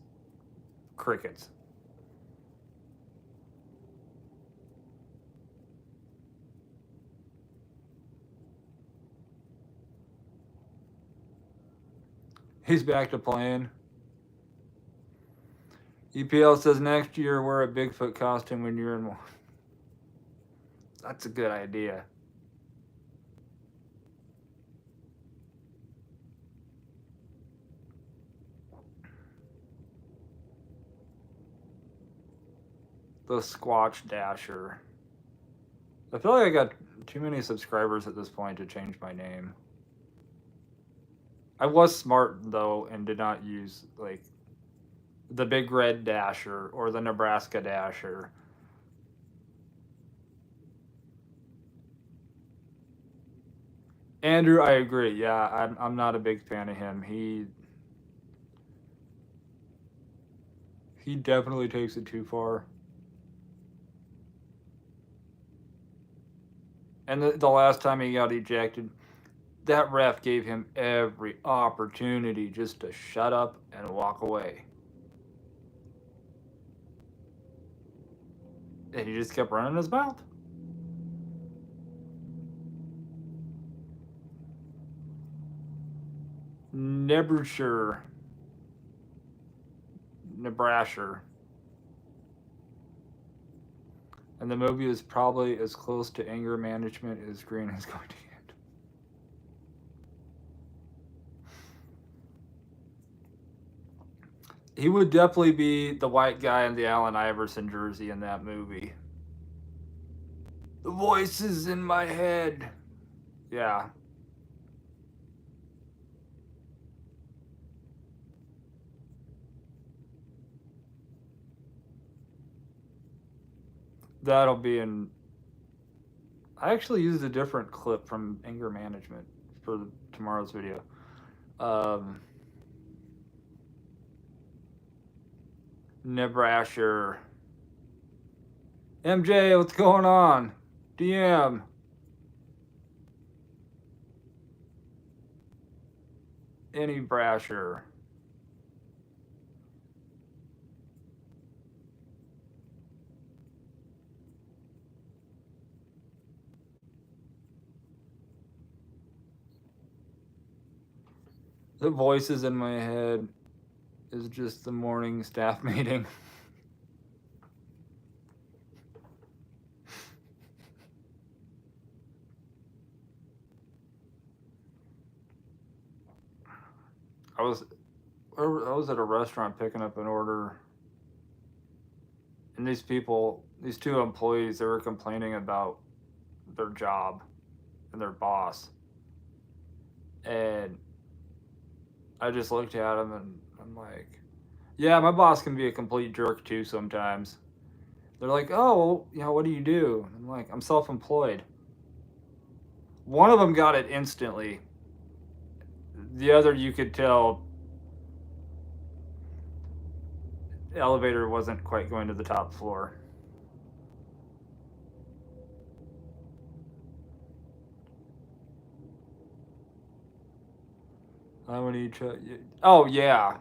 crickets. He's back to playing. EPL says next year wear a Bigfoot costume when you're in one. That's a good idea. The Squatch Dasher. I feel like I got too many subscribers at this point to change my name. I was smart though and did not use like the Big Red Dasher or the Nebraska Dasher. Andrew, I agree. Yeah, I'm not a big fan of him. He definitely takes it too far. And the last time he got ejected, that ref gave him every opportunity just to shut up and walk away. And he just kept running his mouth. Nebraska. And the movie is probably as close to anger management as Green is going to get. He would definitely be the white guy in the Allen Iverson jersey in that movie. The voices in my head. Yeah. That'll be in. I actually used a different clip from anger management for tomorrow's video. Nebraska. MJ, what's going on? DM. Any Brasher. The voices in my head is just the morning staff meeting. I was at a restaurant picking up an order, and these two employees, they were complaining about their job and their boss, and I just looked at them and I'm like, yeah, my boss can be a complete jerk too sometimes. They're like, oh, well, what do you do? I'm like, I'm self-employed. One of them got it instantly. The other, you could tell the elevator wasn't quite going to the top floor. How many? Oh yeah.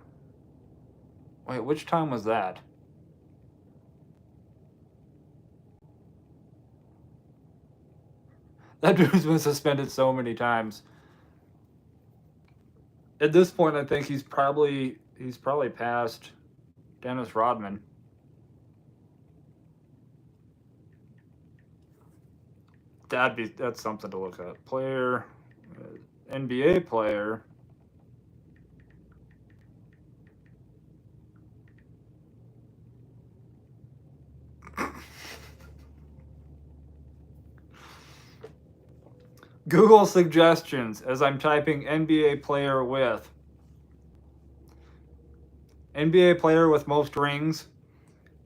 Wait, which time was that? That dude's been suspended so many times. At this point, I think he's probably past Dennis Rodman. That's something to look at. Player, NBA player. Google suggestions as I'm typing NBA player with. NBA player with most rings,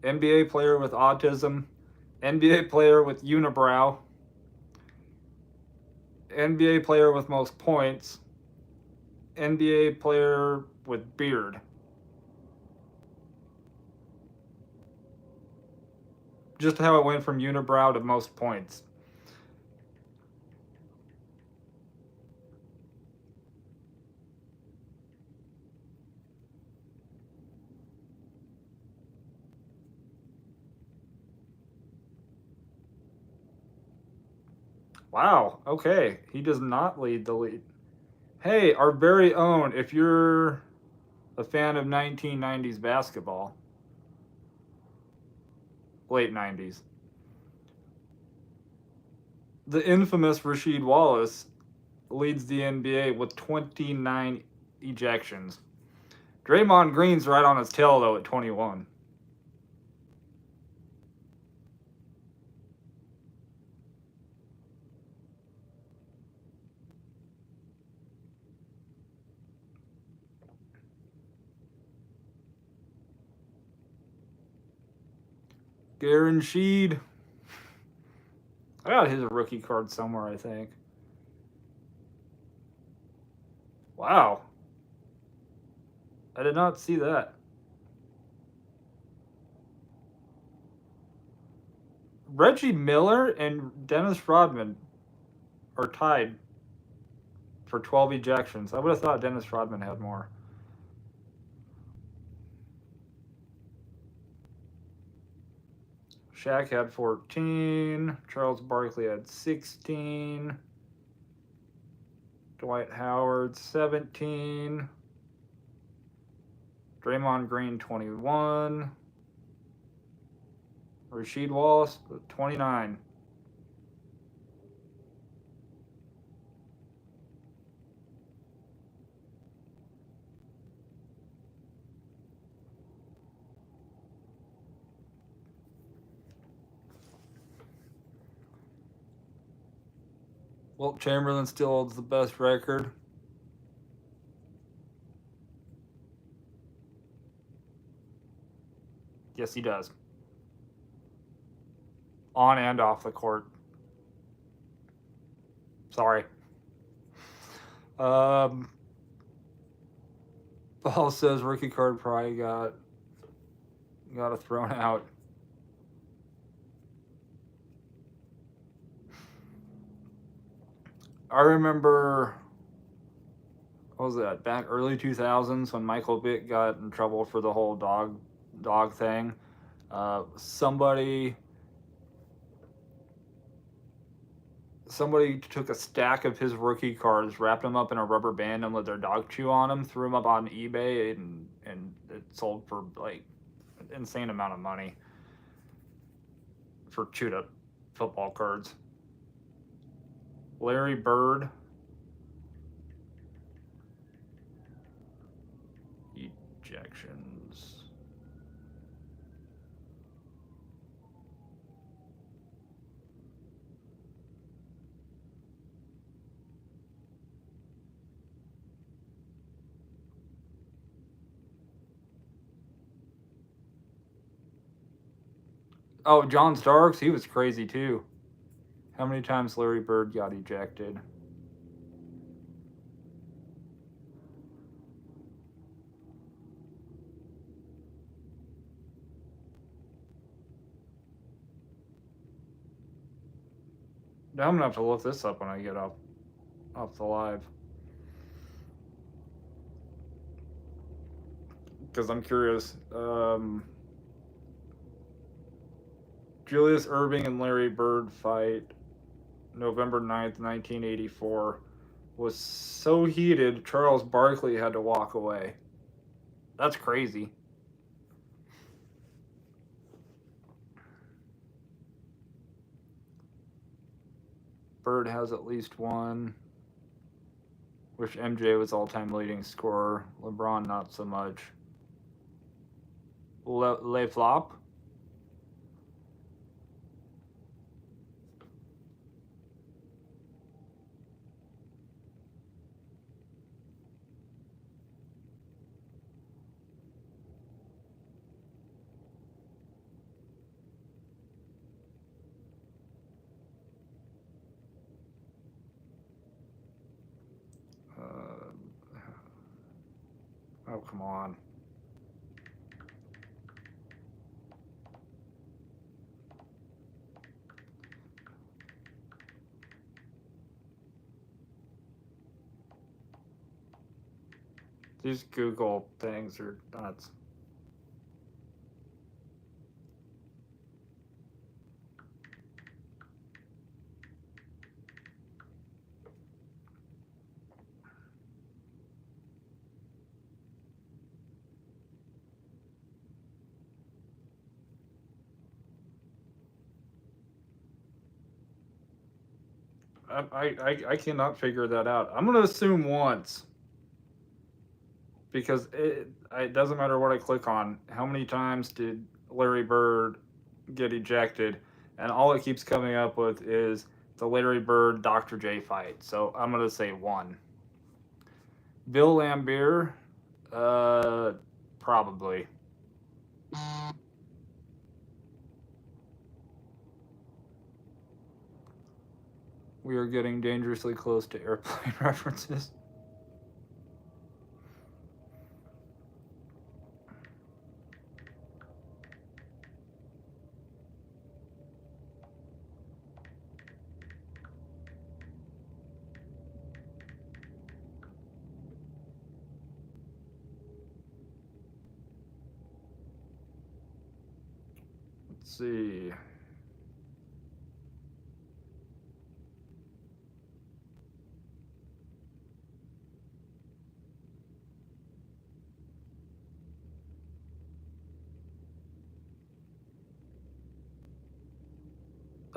NBA player with autism, NBA player with unibrow, NBA player with most points, NBA player with beard. Just how it went from unibrow to most points. Wow, okay. He does not lead the lead. Hey, our very own, if you're a fan of 1990s basketball, late 90s, the infamous Rasheed Wallace leads the NBA with 29 ejections. Draymond Green's right on his tail, though, at 21. Guaranteed. I got his rookie card somewhere, I think. Wow. I did not see that. Reggie Miller and Dennis Rodman are tied for 12 ejections. I would have thought Dennis Rodman had more. Shaq had 14. Charles Barkley had 16. Dwight Howard, 17. Draymond Green, 21. Rasheed Wallace, 29. Wilt Chamberlain still holds the best record. Yes, he does. On and off the court. Sorry. Paul says rookie card probably got it thrown out. I remember, what was that, back early 2000s when Michael Vick got in trouble for the whole dog thing. Somebody took a stack of his rookie cards, wrapped them up in a rubber band, and let their dog chew on them. Threw them up on eBay, and it sold for like an insane amount of money for chewed up football cards. Larry Bird. Ejections. Oh, John Starks, he was crazy too. How many times Larry Bird got ejected? Now I'm gonna have to look this up when I get off the live, because I'm curious. Julius Erving and Larry Bird fight, November 9th, 1984, was so heated Charles Barkley had to walk away. That's crazy. Bird has at least one. Wish MJ was all-time leading scorer. LeBron not so much. Le Flop? Oh, come on. These Google things are nuts. I cannot figure that out. I'm gonna assume once because it doesn't matter what I click on. How many times did Larry Bird get ejected? And all it keeps coming up with is the Larry Bird Dr. J fight. So I'm gonna say one. Bill Lambier, probably. We are getting dangerously close to airplane references. Let's see.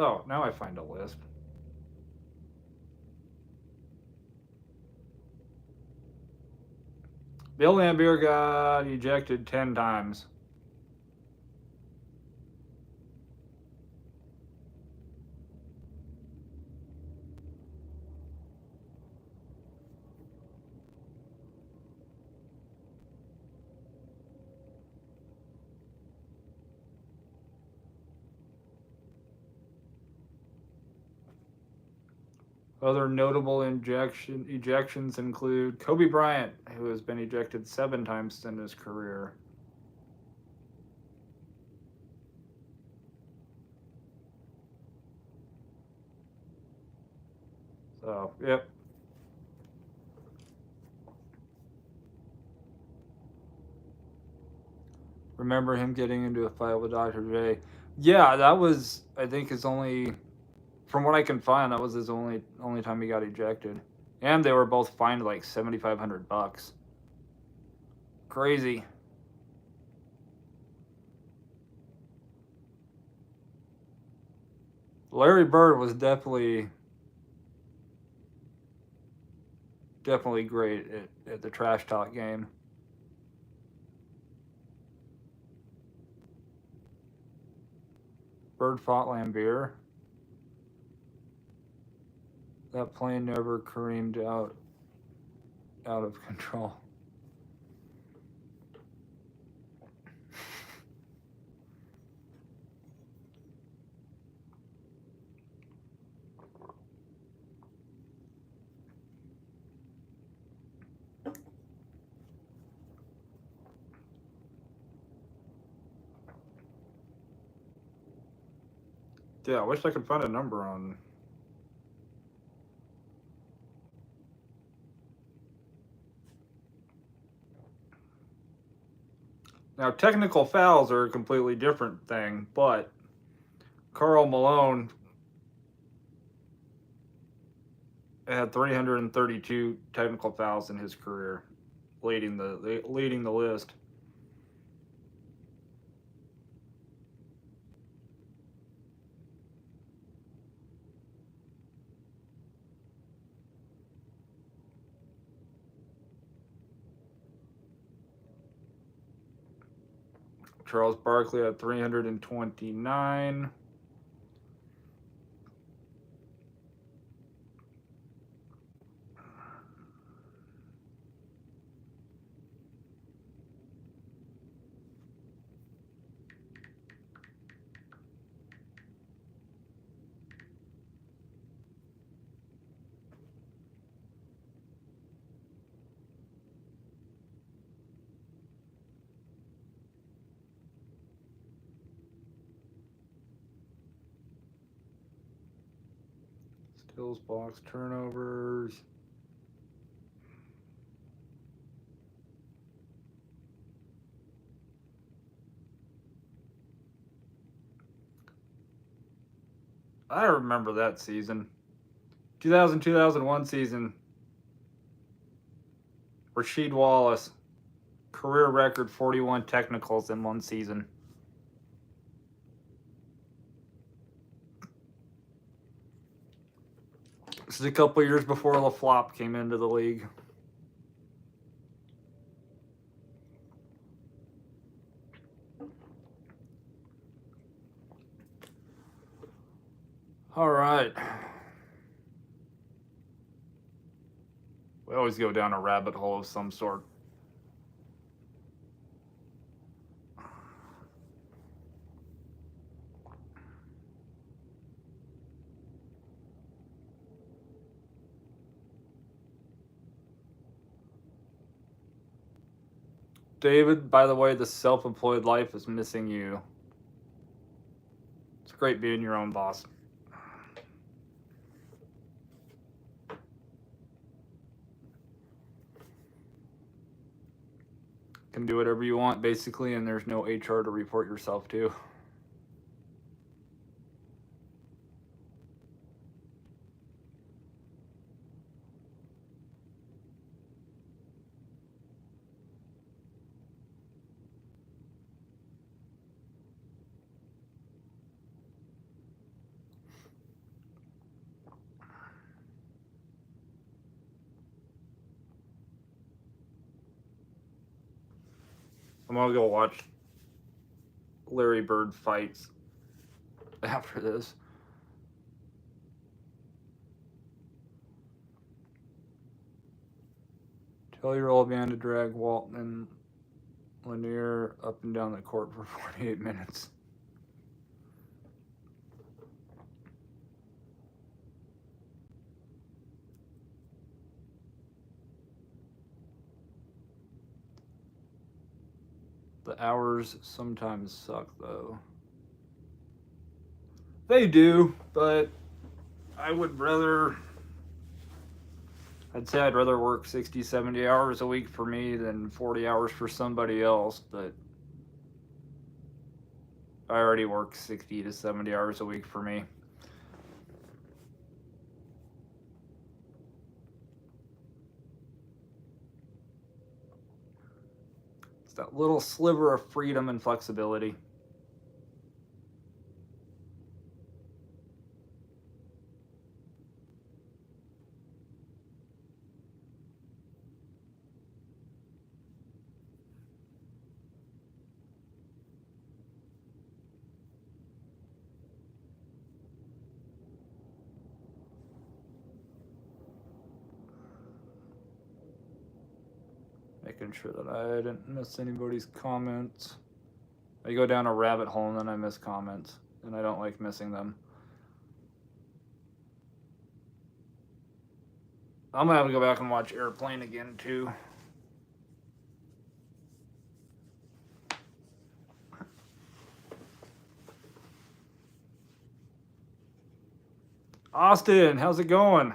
Oh, now I find a list. Bill Lambier got ejected 10 times. Other notable ejections include Kobe Bryant, who has been ejected 7 times in his career. So, yep. Remember him getting into a fight with Dr. J. Yeah, that was, I think, his only, from what I can find, that was his only time he got ejected. And they were both fined like $7,500. Crazy. Larry Bird was definitely great at the trash talk game. Bird fought Lambier. That plane never careened out of control. Yeah, I wish I could find a number on. Now, technical fouls are a completely different thing, but Karl Malone had 332 technical fouls in his career, leading the list. Charles Barkley had 329. Kills, blocks, turnovers. I remember that season. 2000-2001 season. Rasheed Wallace, career record 41 technicals in one season. This is a couple years before LaFlop came into the league. All right. We always go down a rabbit hole of some sort. David, by the way, the self-employed life is missing you. It's great being your own boss. Can do whatever you want, basically, and there's no HR to report yourself to. I'm gonna go watch Larry Bird fights after this. Tell your old man to drag Walton and Lanier up and down the court for 48 minutes. The hours sometimes suck, though. They do, but I would rather... I'd say I'd rather work 60, 70 hours a week for me than 40 hours for somebody else, but I already work 60 to 70 hours a week for me. It's that little sliver of freedom and flexibility. Making sure that I didn't miss anybody's comments. I go down a rabbit hole and then I miss comments, and I don't like missing them. I'm gonna have to go back and watch Airplane again too. Austin, how's it going?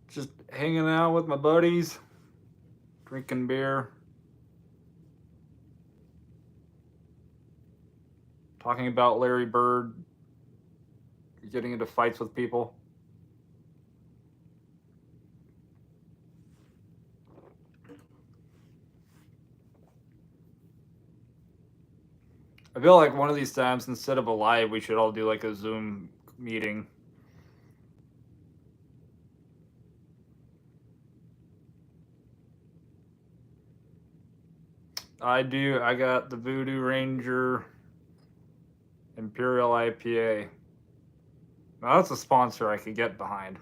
Just hanging out with my buddies, drinking beer, talking about Larry Bird, getting into fights with people. I feel like one of these times, instead of a live, we should all do like a Zoom meeting. I do. I got the Voodoo Ranger Imperial IPA. Now that's a sponsor I could get behind.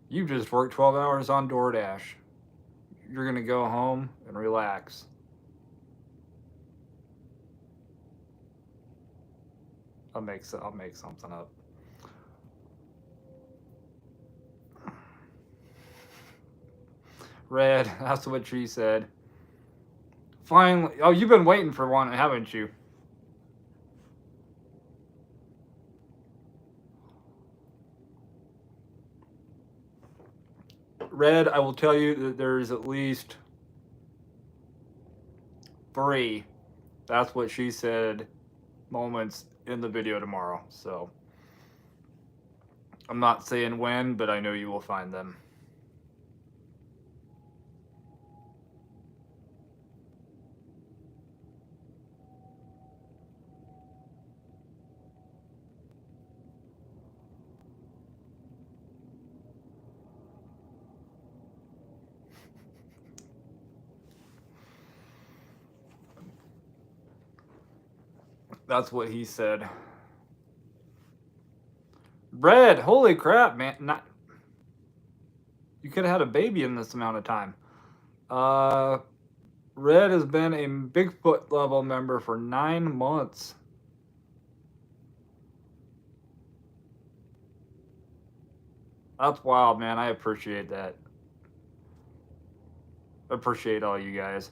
You just worked 12 hours on DoorDash. You're gonna go home and relax. I'll make something up. Red, that's what she said. Finally. Oh, you've been waiting for one, haven't you? Red, I will tell you that there's at least 3. That's what she said moments in the video tomorrow. So I'm not saying when, but I know you will find them. That's what he said. Red, holy crap, man. You could have had a baby in this amount of time. Red has been a Bigfoot level member for 9 months. That's wild, man. I appreciate that. I appreciate all you guys.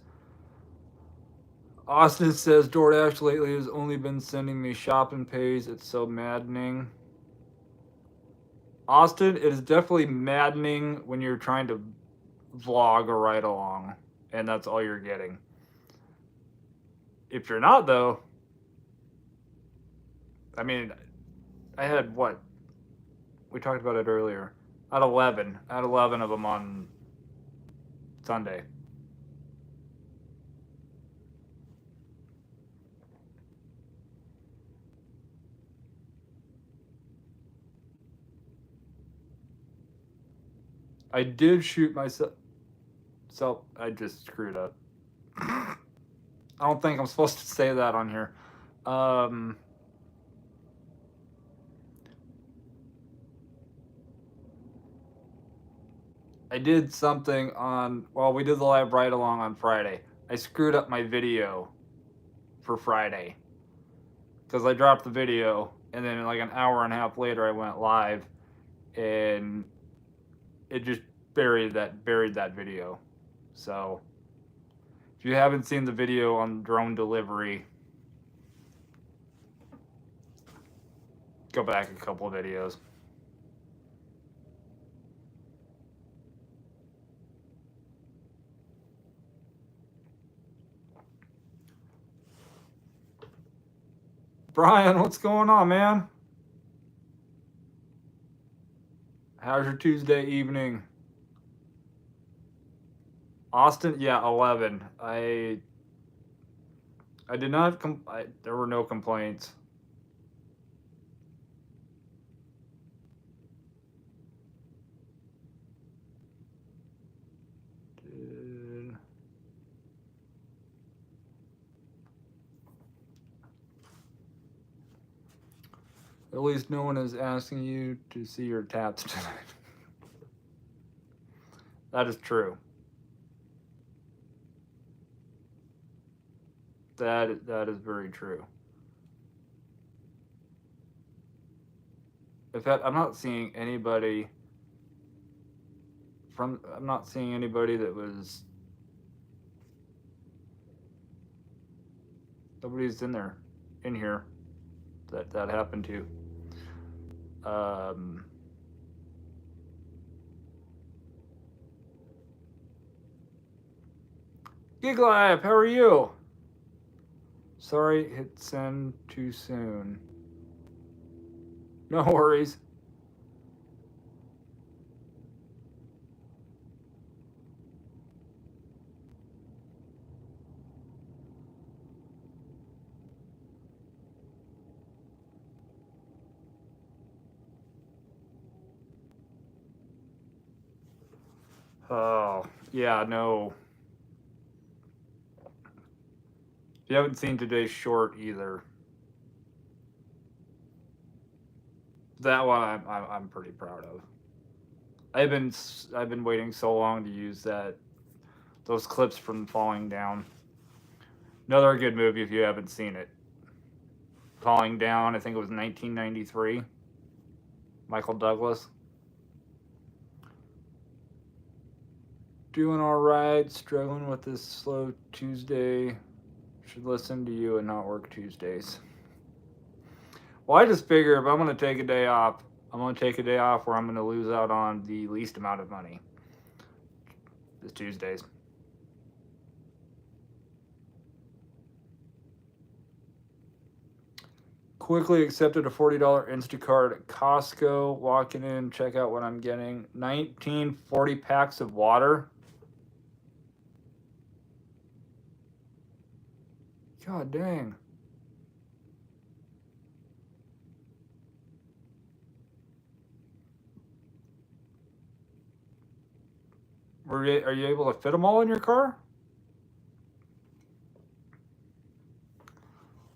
Austin says DoorDash lately has only been sending me shopping pays. It's so maddening. Austin, it is definitely maddening when you're trying to vlog or ride along, and that's all you're getting. If you're not, though, I mean, I had what? We talked about it earlier. I had 11. I had 11 of them on Sunday. I did shoot myself. I just screwed up. I don't think I'm supposed to say that on here. I did something on. Well, we did the live ride along on Friday. I screwed up my video for Friday because I dropped the video, and then like an hour and a half later, I went live, and it just buried that video. So if you haven't seen the video on drone delivery, go back a couple of videos. Brian, what's going on, man? How's your Tuesday evening? Austin, yeah, 11. I did not there were no complaints. At least no one is asking you to see your tats tonight. That is true. That is very true. In fact, I'm not seeing anybody that was. Nobody's in here that happened to. Gig Live, how are you? Sorry, hit send too soon. No worries. Oh, yeah, no. If you haven't seen today's short either, that one I'm pretty proud of. I've been waiting so long to use those clips from Falling Down. Another good movie if you haven't seen it. Falling Down, I think it was 1993. Michael Douglas. Doing all right. Struggling with this slow Tuesday. Should listen to you and not work Tuesdays. Well, I just figure if I'm going to take a day off, I'm going to take a day off where I'm going to lose out on the least amount of money. This Tuesdays. Quickly accepted a $40 Instacart at Costco. Walking in, check out what I'm getting. 19 40 packs of water. God dang. Are you able to fit them all in your car?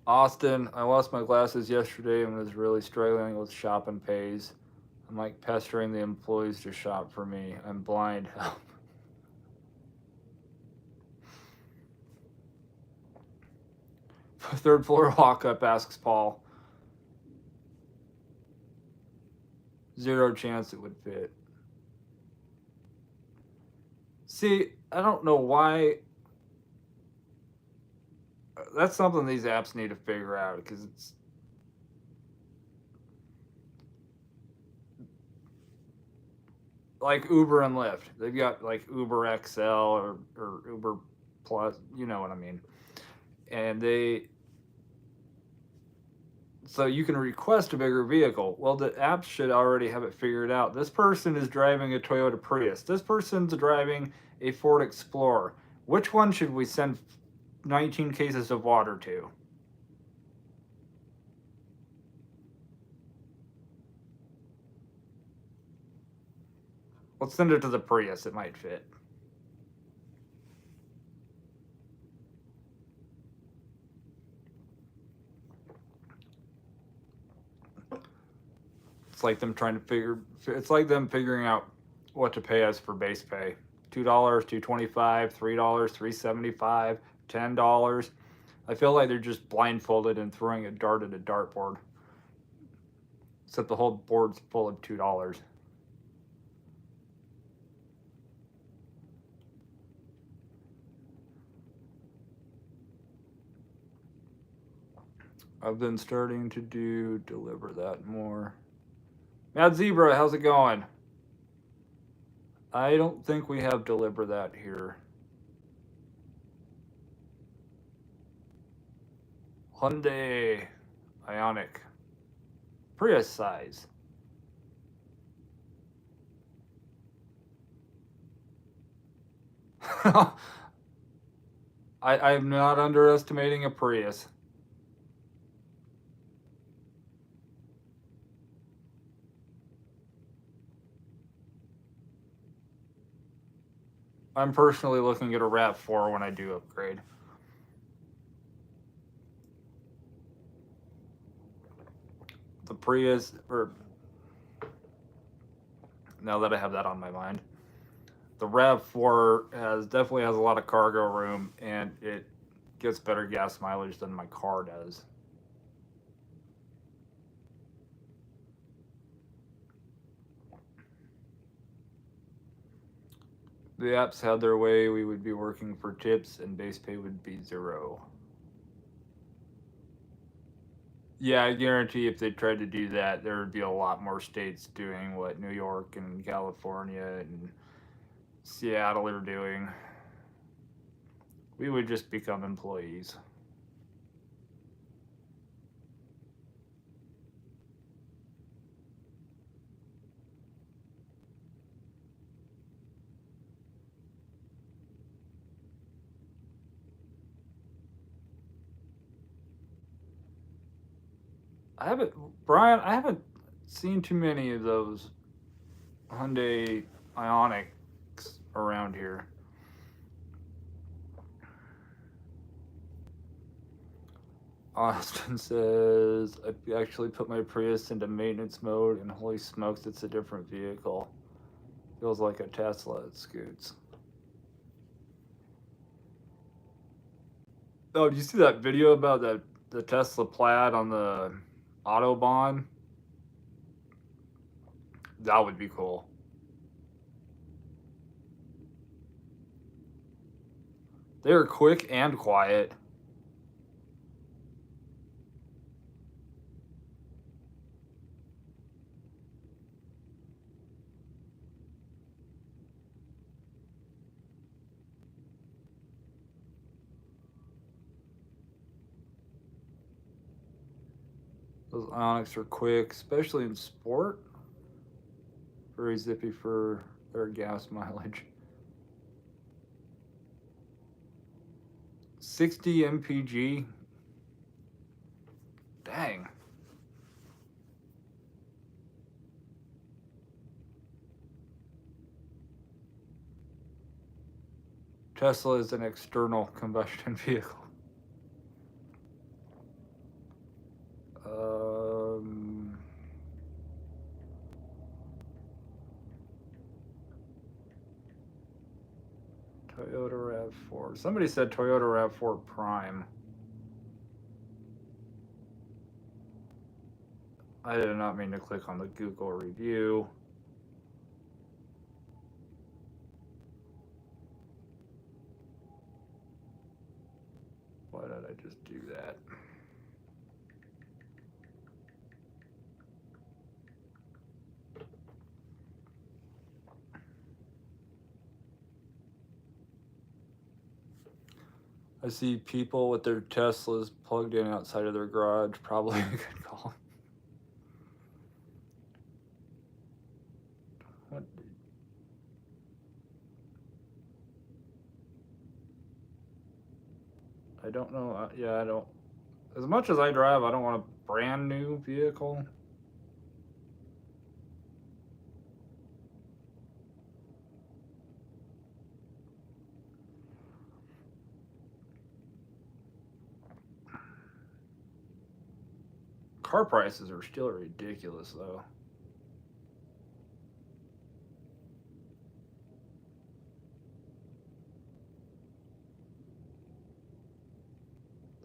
Austin, I lost my glasses yesterday and was really struggling with shopping pays. I'm like pestering the employees to shop for me. I'm blind. Help. Third floor walk up, asks Paul. Zero chance it would fit. See, I don't know why. That's something these apps need to figure out because it's like Uber and Lyft. They've got like Uber XL or Uber Plus, you know what I mean. And so you can request a bigger vehicle. Well, the apps should already have it figured out. This person is driving a Toyota Prius. This person's driving a Ford Explorer. Which one should we send 19 cases of water to? Let's send it to the Prius. It might fit. It's like them figuring out what to pay us for base pay. $2, $2.25, $3, $3.75, $10. I feel like they're just blindfolded and throwing a dart at a dartboard. Except the whole board's full of $2. I've been starting to deliver that more. Mad Zebra, how's it going? I don't think we have deliver that here. Hyundai Ioniq. Prius size. I'm not underestimating a Prius. I'm personally looking at a RAV4 when I do upgrade. The Prius, or now that I have that on my mind, the RAV4 definitely has a lot of cargo room and it gets better gas mileage than my car does. The apps had their way, we would be working for tips and base pay would be zero. Yeah, I guarantee if they tried to do that, there would be a lot more states doing what New York and California and Seattle are doing. We would just become employees. Brian, I haven't seen too many of those Hyundai Ioniqs around here. Austin says, I actually put my Prius into maintenance mode and holy smokes, it's a different vehicle. Feels like a Tesla, it scoots. Oh, did you see that video about the Tesla Plaid on the Autobahn? That would be cool. They're quick and quiet. Those Onyx are quick, especially in sport. Very zippy for their gas mileage. 60 mpg. Dang. Tesla is an external combustion vehicle. Toyota RAV4. Somebody said Toyota RAV4 Prime. I did not mean to click on the Google review. Why did I just do that? I see people with their Teslas plugged in outside of their garage. Probably a good call. I don't know. Yeah, I don't. As much as I drive, I don't want a brand new vehicle. Car prices are still ridiculous, though.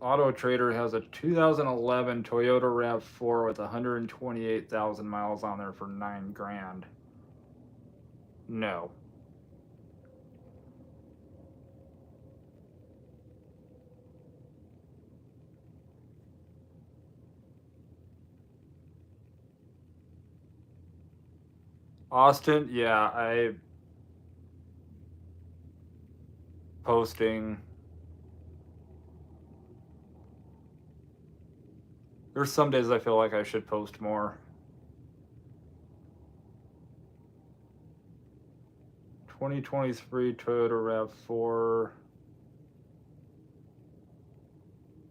Auto Trader has a 2011 Toyota RAV4 with 128,000 miles on there for $9,000. No. Austin, yeah, I posting. There's some days I feel like I should post more. 2023 Toyota RAV4,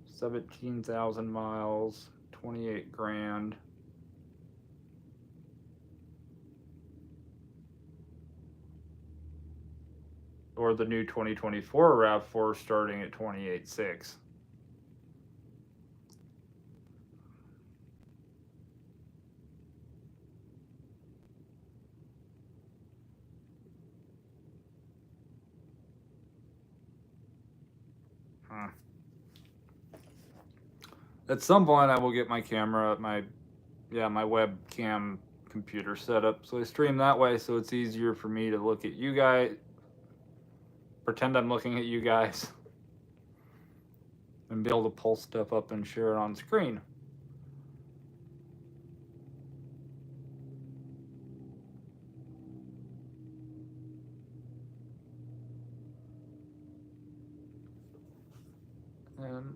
17,000 miles, $28,000. Or the new 2024 RAV4 starting at 28,600. At some point, I will get my camera, my webcam computer set up so I stream that way, so it's easier for me to look at you guys, pretend I'm looking at you guys, and be able to pull stuff up and share it on screen. And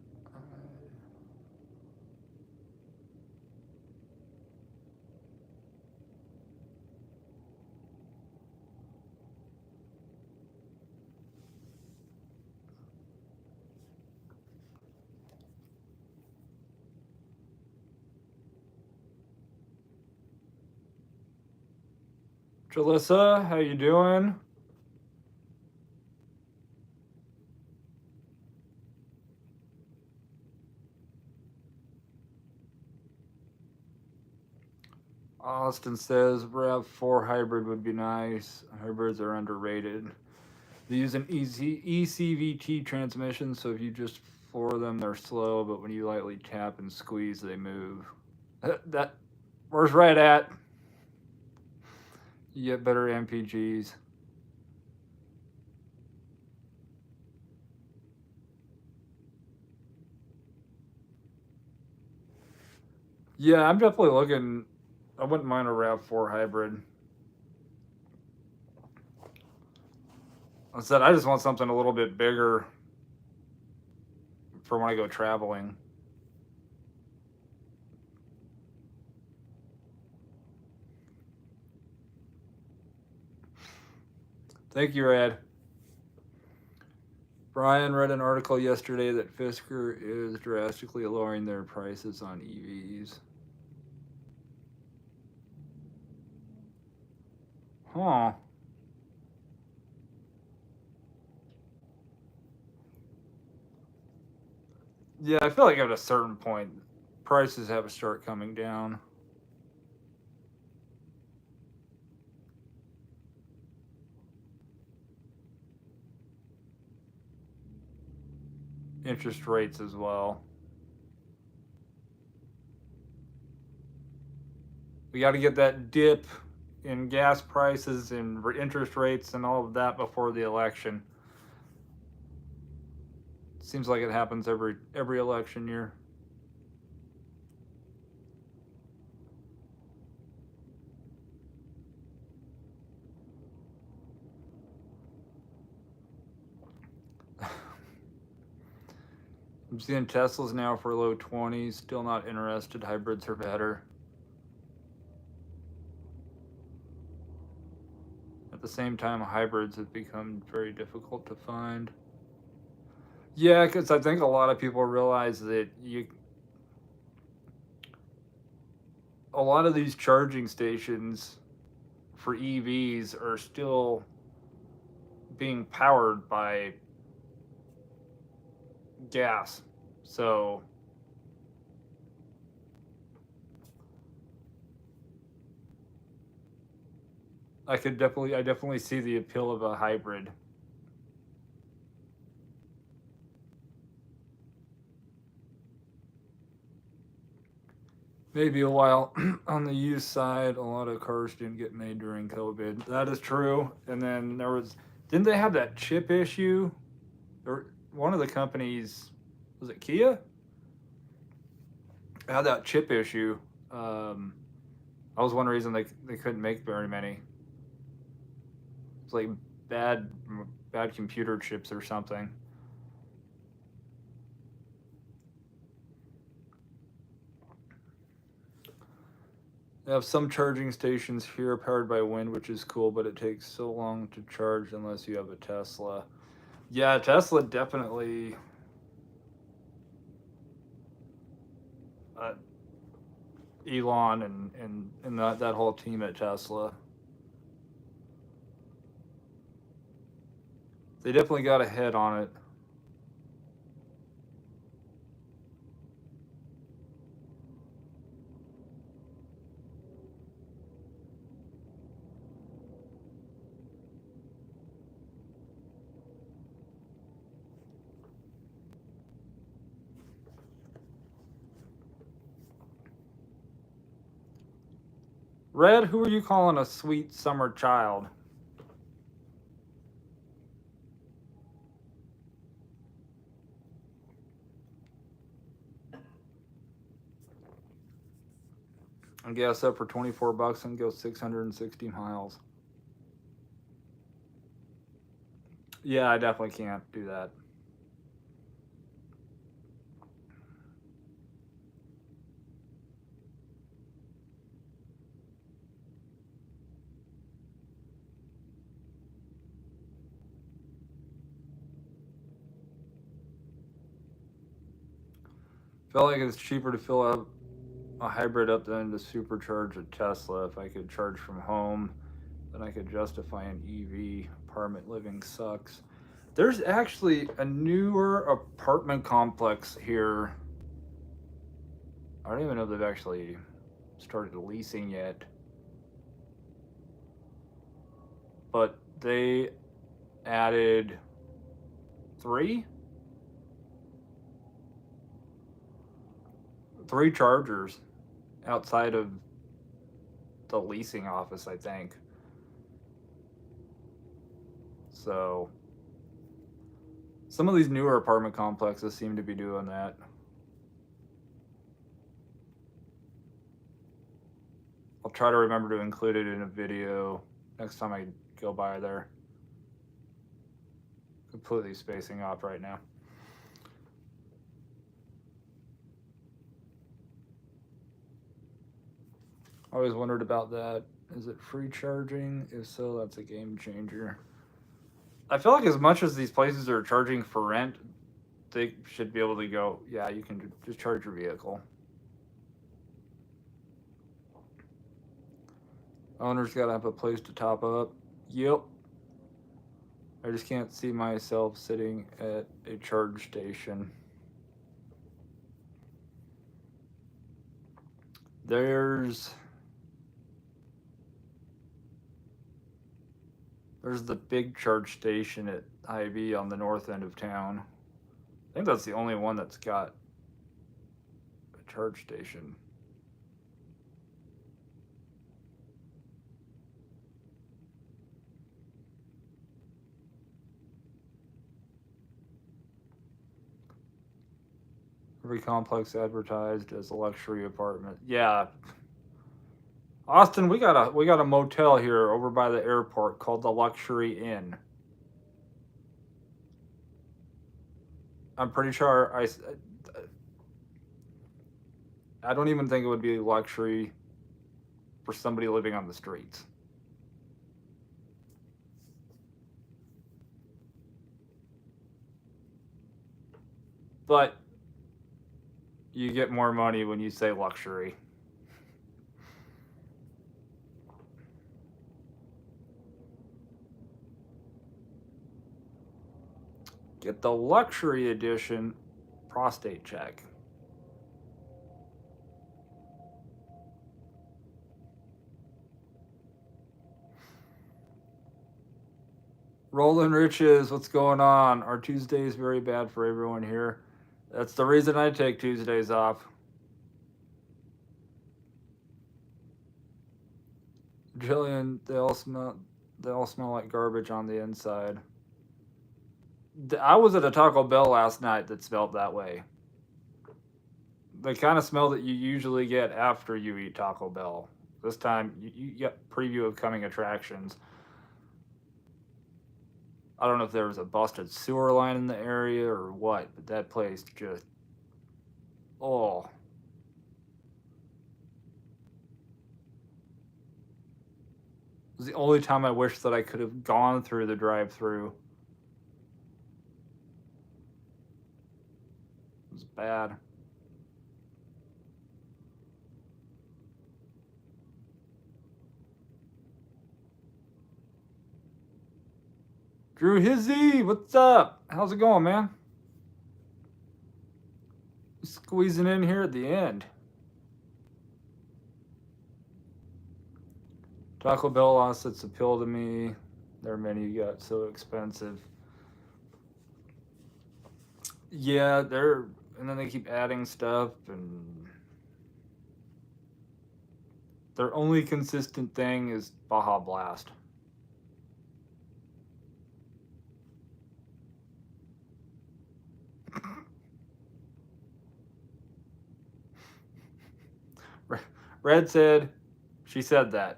Jalissa, how you doing? Austin says RAV4 hybrid would be nice. Hybrids are underrated. They use an ECVT transmission, so if you just floor them, they're slow, but when you lightly tap and squeeze, they move. That where's right at? You get better MPGs. Yeah, I'm definitely looking. I wouldn't mind a RAV4 hybrid. I said I just want something a little bit bigger for when I go traveling. Thank you, Ed. Brian read an article yesterday that Fisker is drastically lowering their prices on EVs. Huh. Yeah, I feel like at a certain point, prices have to start coming down. Interest rates as well. We got to get that dip in gas prices and interest rates and all of that before the election. Seems like it happens every election year. I'm seeing Teslas now for low 20s. Still not interested. Hybrids are better. At the same time, hybrids have become very difficult to find. Yeah, because I think a lot of people realize that a lot of these charging stations for EVs are still being powered by gas. So I definitely see the appeal of a hybrid. Maybe a while on the used side, a lot of cars didn't get made during COVID. That is true. And then didn't they have that chip issue? Or one of the companies, was it Kia? Had that chip issue. Um, that was one reason they couldn't make very many. It's like bad bad computer chips or something. They have some charging stations here powered by wind, which is cool, but it takes so long to charge unless you have a Tesla. Yeah, Tesla definitely. Uh, Elon and that whole team at Tesla. They definitely got a head on it. Red, who are you calling a sweet summer child? And gas up for 24 bucks and go 660 miles. Yeah, I definitely can't do that. Felt like it's cheaper to fill up a hybrid up than to supercharge a Tesla. If I could charge from home, then I could justify an EV. Apartment living sucks. There's actually a newer apartment complex here. I don't even know if they've actually started leasing yet. But they added three chargers outside of the leasing office, I think. So some of these newer apartment complexes seem to be doing that. I'll try to remember to include it in a video next time I go by there. Completely spacing off right now. Always wondered about that. Is it free charging? If so, that's a game changer. I feel like as much as these places are charging for rent, they should be able to go, yeah, you can just charge your vehicle. Owner's got to have a place to top up. Yep. I just can't see myself sitting at a charge station. There's the big charge station at Hy-Vee on the north end of town. I think that's the only one that's got a charge station. Every complex advertised as a luxury apartment. Yeah. Austin, we got a motel here over by the airport called the Luxury Inn. I'm pretty sure I don't even think it would be luxury for somebody living on the streets. But you get more money when you say luxury. Get the luxury edition prostate check. Roland Riches, what's going on? Our Tuesday is very bad for everyone here. That's the reason I take Tuesdays off. Jillian, they all smell like garbage on the inside. I was at a Taco Bell last night that smelled that way. The kind of smell that you usually get after you eat Taco Bell. This time, you get preview of coming attractions. I don't know if there was a busted sewer line in the area or what, but that place just, oh. It was the only time I wish that I could have gone through the drive-thru. It was bad. Drew Hizzy, what's up? How's it going, man? Squeezing in here at the end. Taco Bell lost its appeal to me. Their menu got so expensive. Yeah, and then they keep adding stuff, and their only consistent thing is Baja Blast. Red said, she said that.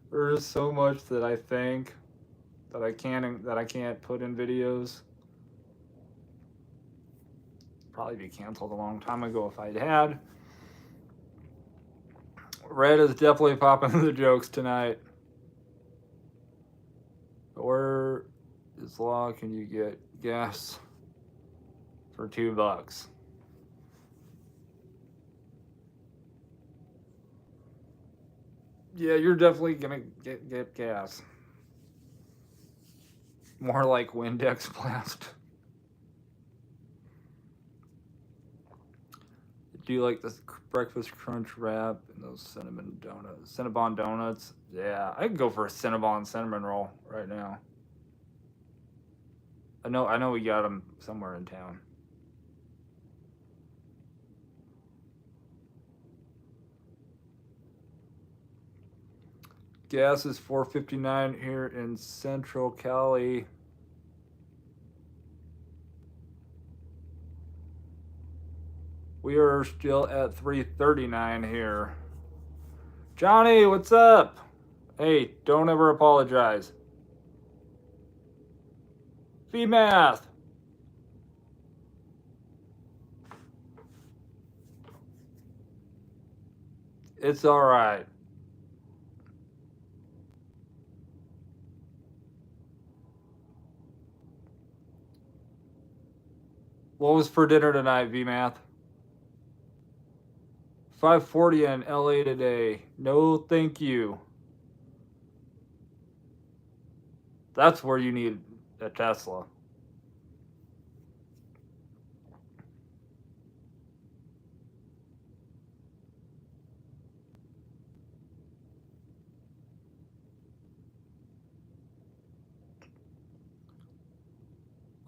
There's so much that I think that I can't put in videos. Probably be canceled a long time ago if I'd had. Red is definitely popping the jokes tonight. Where is law? Can you get gas for $2? Yeah, you're definitely gonna get gas. More like Windex Blast. Do you like this breakfast crunch wrap and those Cinnabon donuts? Yeah, I could go for a Cinnabon cinnamon roll right now. I know we got them somewhere in town. Gas is $4.59 here in Central Cali. We are still at 3:39 here. Johnny, what's up? Hey, don't ever apologize. V-Math. It's all right. What was for dinner tonight, V-Math? 5:40 in LA today. No, thank you. That's where you need a Tesla.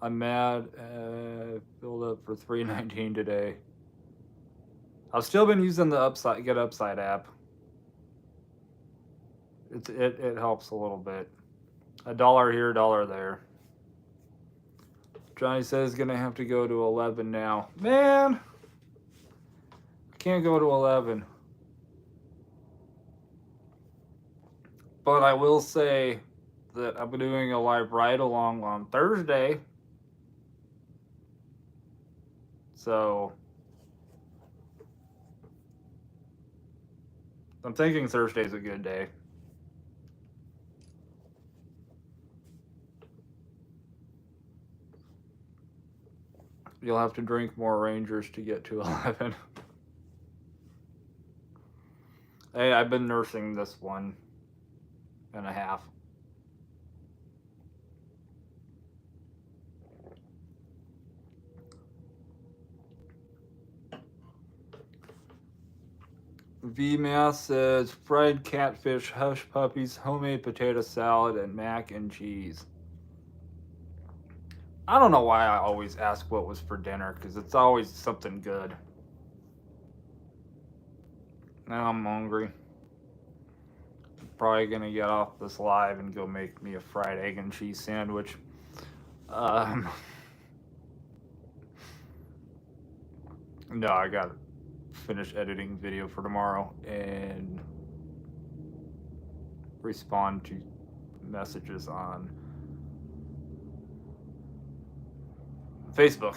I'm mad. Filled up for 319 today. I've still been using the Get Upside app. It helps a little bit. $1 here, $1 there. Johnny says gonna have to go to 11 now. Man, I can't go to 11. But I will say that I'm doing a live ride along on Thursday. So I'm thinking Thursday's a good day. You'll have to drink more Rangers to get to 11. Hey, I've been nursing this 1.5. VMass says fried catfish, hush puppies, homemade potato salad, and mac and cheese. I don't know why I always ask what was for dinner, because it's always something good. Now I'm hungry. I'm probably going to get off this live and go make me a fried egg and cheese sandwich. No, I got to finish editing video for tomorrow and respond to messages on Facebook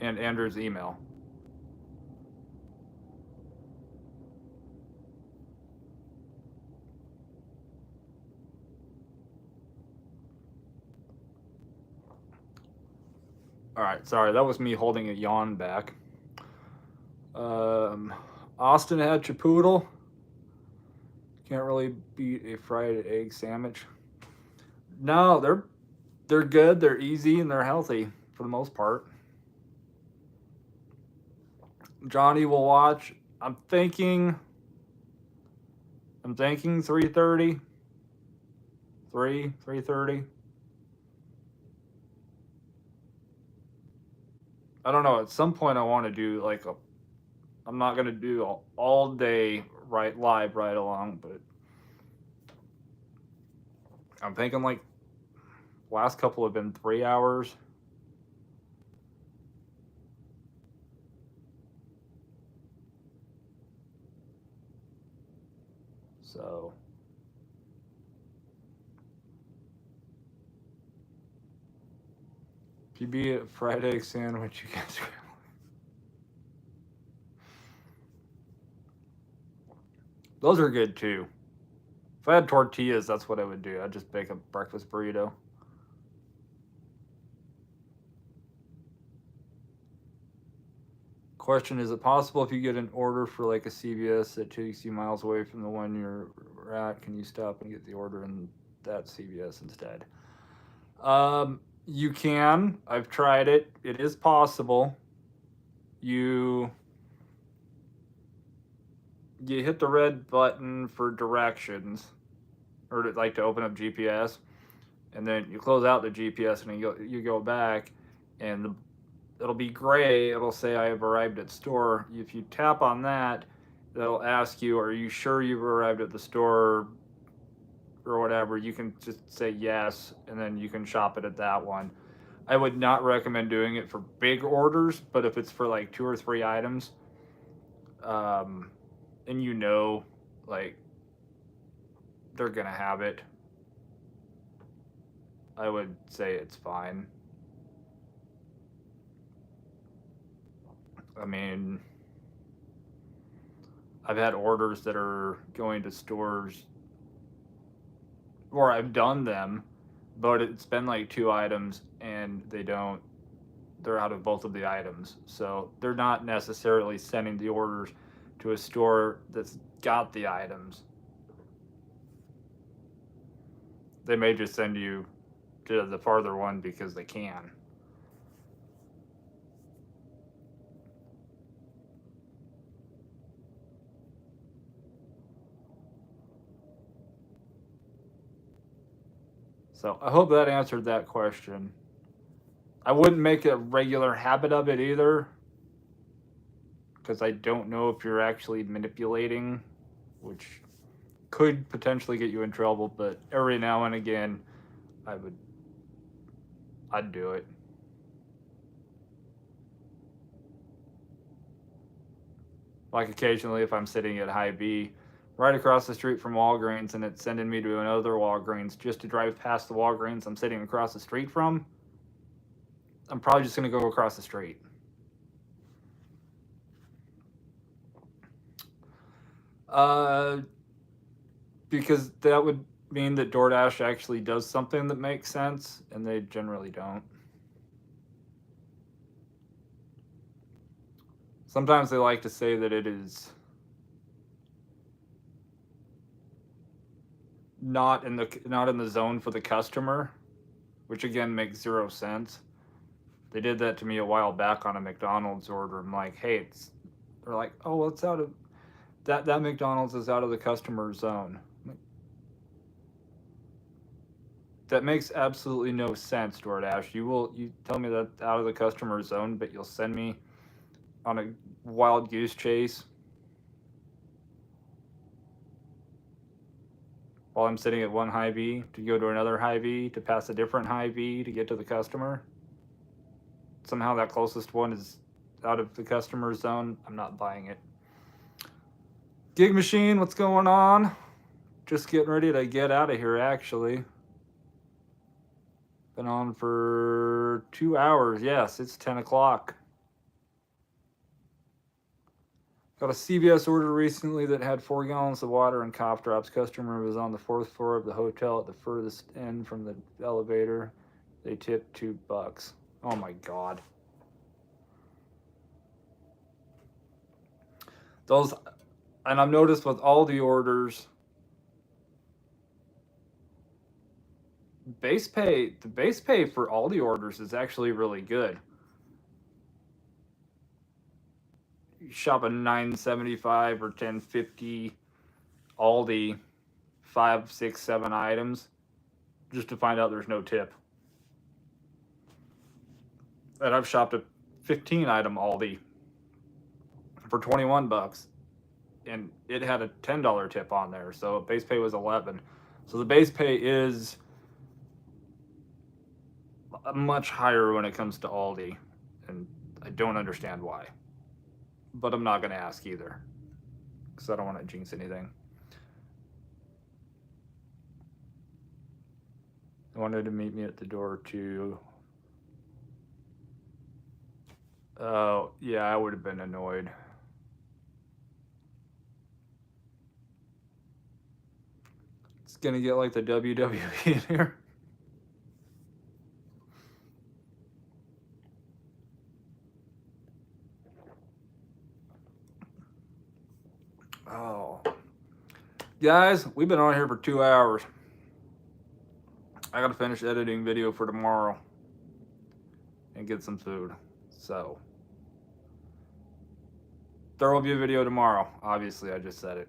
and Andrew's email. All right, sorry, that was me holding a yawn back. Austin had Chipotle. Can't really beat a fried egg sandwich. No, they're good, they're easy, and they're healthy for the most part. Johnny will watch. I'm thinking 3:30. 3:30. I don't know. At some point, I want to do like a. I'm not gonna do all day live right along, but I'm thinking like last couple have been 3 hours. So if you beat a fried egg sandwich, you get scrambled. Those are good too. If I had tortillas, that's what I would do. I'd just bake a breakfast burrito. Question, is it possible if you get an order for like a CVS that takes you miles away from the one you're at, can you stop and get the order in that CVS instead? You can. I've tried it. It is possible. You hit the red button for directions, or to open up GPS, and then you close out the GPS and you go back, and it'll be gray. It'll say I have arrived at store. If you tap on that, that'll ask you, are you sure you've arrived at the store or whatever. You can just say yes, and then you can shop it at that one. I would not recommend doing it for big orders, but if it's for like 2 or 3 items, and you know, like, they're gonna have it, I would say it's fine. I mean, I've had orders that are going to stores, or I've done them, but it's been like 2 items and they're out of both of the items. So they're not necessarily sending the orders to a store that's got the items. They may just send you to the farther one because they can. So I hope that answered that question. I wouldn't make a regular habit of it either, because I don't know if you're actually manipulating, which could potentially get you in trouble, but every now and again, I'd do it. Like occasionally if I'm sitting at Hy-B right across the street from Walgreens and it's sending me to another Walgreens just to drive past the Walgreens I'm sitting across the street from, I'm probably just going to go across the street. Because that would mean that DoorDash actually does something that makes sense, and they generally don't. Sometimes they like to say that it is not in the zone for the customer, which again makes 0 sense. They did that to me a while back on a McDonald's order. I'm like, hey, they're like, oh, well, it's out of that McDonald's is out of the customer zone. That makes absolutely no sense, DoorDash. You tell me that's out of the customer zone, but you'll send me on a wild goose chase while I'm sitting at one Hy-B to go to another Hy-B to pass a different Hy-B to get to the customer. Somehow that closest one is out of the customer zone. I'm not buying it. Gig Machine, what's going on? Just getting ready to get out of here, actually. Been on for 2 hours. Yes, it's 10 o'clock. Got a CVS order recently that had 4 gallons of water and cough drops. Customer was on the 4th floor of the hotel at the furthest end from the elevator. They tipped $2. Oh my God. Those, and I've noticed with all the orders, the base pay for all the orders is actually really good. You shop a $9.75 or $10.50 Aldi 5, 6, 7 items just to find out there's no tip. And I've shopped a 15 item Aldi for $21 and it had a $10 tip on there, so base pay was $11. So the base pay is much higher when it comes to Aldi, and I don't understand why. But I'm not going to ask either, because I don't want to jinx anything. I wanted to meet me at the door too. Oh, yeah, I would have been annoyed. It's going to get like the WWE in here. Oh. Guys, we've been on here for 2 hours. I gotta finish editing video for tomorrow and get some food. So there will be a video tomorrow. Obviously, I just said it.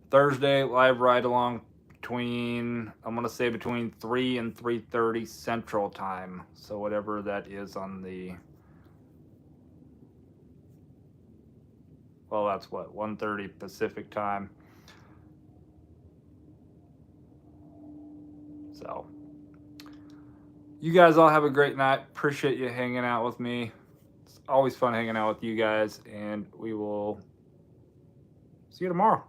Thursday, live ride along between, I'm gonna say between 3 and 3:30 Central Time. So whatever that is on the, well, that's what, 1:30 Pacific Time. So You guys all have a great night. Appreciate you hanging out with me. It's always fun hanging out with you guys, and we will see you tomorrow.